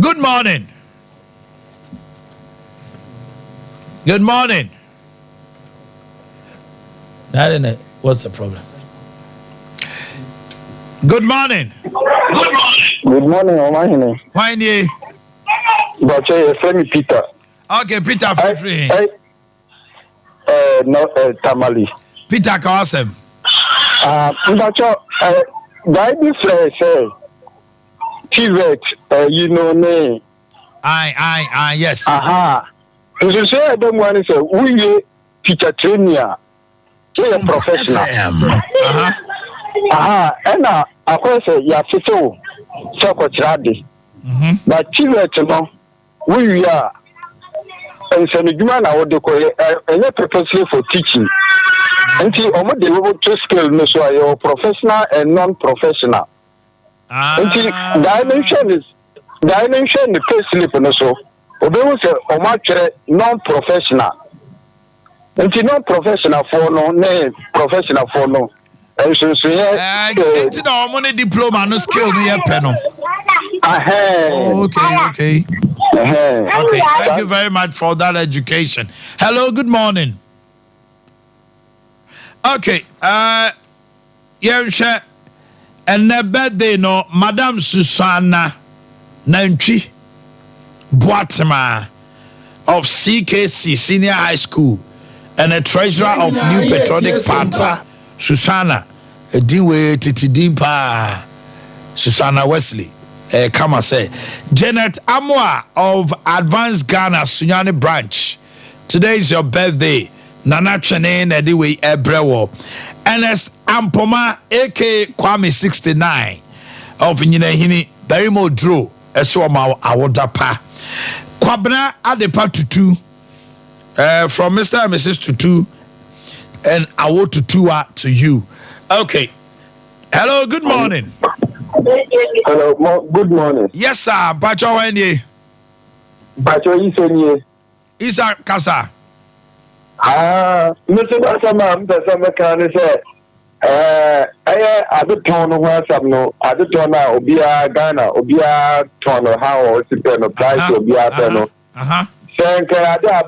Good morning. Good morning. That in it. What's the problem? Good morning. Good morning, Omanhene. Why you? Boakye, friend Peter. Okay, Peter, feel free. No, Tamale. Peter Kawasem. Boakye, Bible say, Civic, you know me. I, yes. You say I don't want to say, we teacher trainer, we are professional. And of course, you are so Chocotradi. But Civic, we are. And so, the man I would call it purposely for teaching. Until almost the level 2 skill, no, so you're professional and non-professional. Until dimension the first slip, no, so. Obe was a non-professional. Until non-professional for no, professional for no. And so, it's no money diploma, no skill, no penal. Okay. Okay, thank you very much for that education. Hello, good morning. Okay, yeah, and the birthday no, Madame Susanna Nanchi Boatema of CKC Senior High School and a treasurer of New Patriotic Party, Susanna Dinwe Titidimpa, Susanna Wesley. Come and say Janet Amwa of Advanced Ghana Sunyani branch. Today is your birthday. Nana Chene Nediwe Ebrewo. Ernest Ampoma AK Kwame 69 of Nyinahini Berimo Dro Eswama Awodapa. Kwabna Adepa Tutu from Mr. and Mrs. Tutu and Awo Tutua to you. Okay. Hello, good morning. Hello, good morning. Yes, sir. Bacho Wenye. Bacho Isenye. Isa Kasa. Mr. Basama, Mr. Can say, I don't know where some no, I don't know, Obia Ghana, Obia Tono, how or price Obia Tono. Saying, I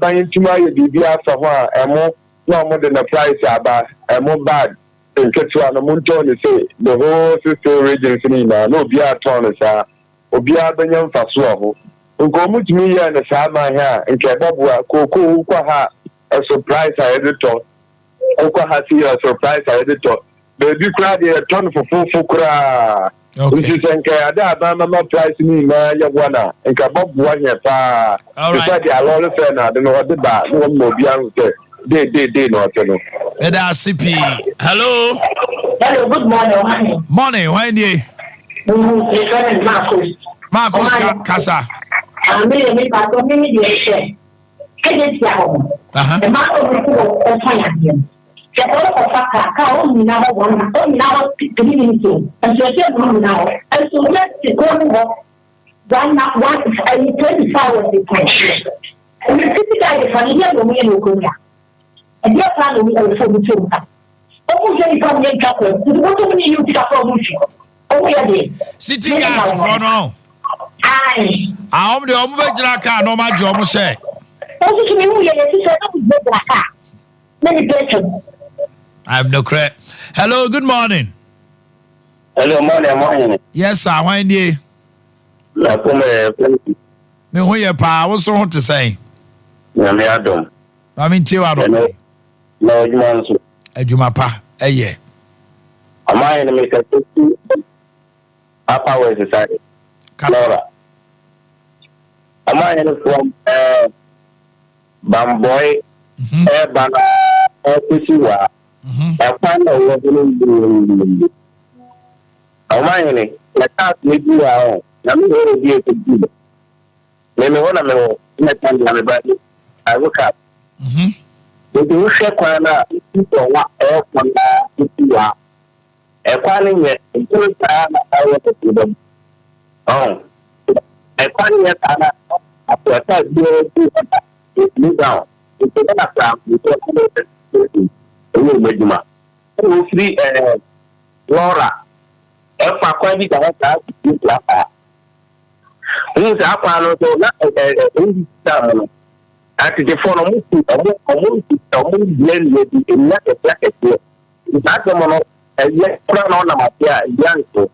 buying to my BBA Sawa, and more than the price, and more bad. Ketwa na Montoni say the whole sister regions in no Bia Tonasa, Obia Benyan Faswaho. Go much me and the Sama here in Kababua, Coco, Ukaha, a surprise I editor. Okahasi, a surprise I editor. The Ducra, a ton for Fukra. Which is in Kayada, Mama price me, Yawana, and Kababua here. All right, I love the fan. I don't know what the bar, no more beyond. They not know. CP. Hello. Hello, good morning. Morning, why nie? Marcos Casa. Me pato me di eshe. Keje ti aho. E ma ko ko o fa ya yen. Se o ko fa ka o mi na ho won. O mi na ho tiri ni so. E so se o mi na ho. E so let ti go no. One 24 hours the time. And the typical family no me no ko ya. E dia fa no mi o fo mi so ka. O je ni kam yen ka ko. O to mi yu ti ka ko mu shi. O ya de. City gas for no. Ai. Aom de omo bejira ka no ma jo mo she. O to mi mu ye ti se no bejira ka. Na ni beto. I have no credit. Hello, good morning. Hello, morning. Yes, sir. Why nie? La come Me ho ye pa, wo so ho te say. Na me adom. I mean ti wa do. No, you man so. Adwuma pa, eye. Amai na me ka tu. Apa we society. Laura. Amai na from Bamboy bana kusiwa. Apana wo ni. Amai ni la ta ni dia na me ho die ko di. Me wona me ho na tan na me ba ni. I woke up. Do she kwana to wa kwana kusiwa. Kwani nye kuta na ayo to oh, kwani ya kana apota dio ni down. Ito na plan ito ko mejuma. O free Laura. Kwa kwa bi ka ta ti la pa. Ni sa pa no to na ndi ta no. Ati de phone mu mu blend with the net jacket. That no yeah, no na matia yanko.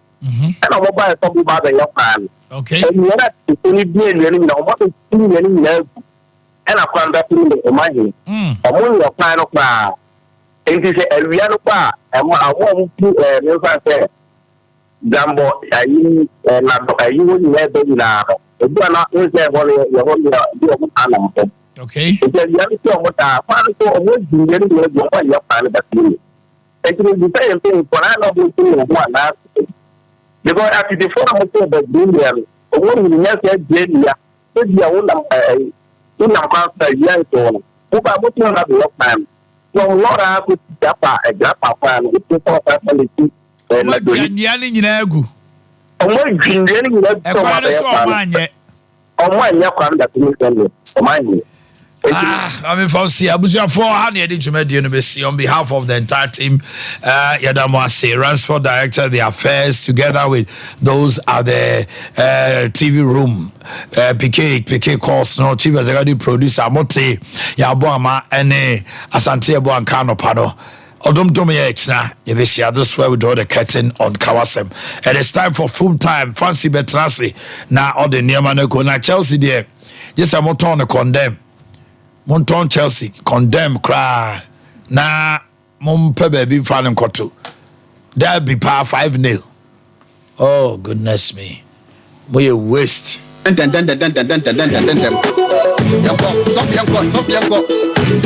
Ana mo ba so bu ba da yapan. Okay. And you are to only be any no mo to see any love. And I can that in the Omanhene. Among your plan of pa. And this a real pa. And I want to never say Jambo ayi na ayi woni we be na. E do na o say won your won your anam. Okay. It is you to mo ta pa so o mo di any we go pa your plan that you. It will be saying things for I know one last because after the forum of the billion, one will not get Jedia, if you own a master young tone, who are putting on the time. So, Laura could japa a japa fan with the possibility and Yanni in Agu. Oh, my dreaming that on my yakan that you can mind. I mean, for see, Abuja for Honey University on behalf of the entire team, Yadamwase, Ransford Director, the affairs, together with those at the TV room, PK course, no chief executive producer, Mote, Yaboama, and Asante Abo and Kano Pano. Odom Domiyechna, Yevishia, this is where we draw the curtain on Kawasem. And it's time for full time, fancy betrasi. Now, all the Niamanoko, na Chelsea, dear, just a motor to condemn. Monton Chelsea condemn cry na mumpe baby fan koto that be power 5-0. Oh goodness me, we a waste.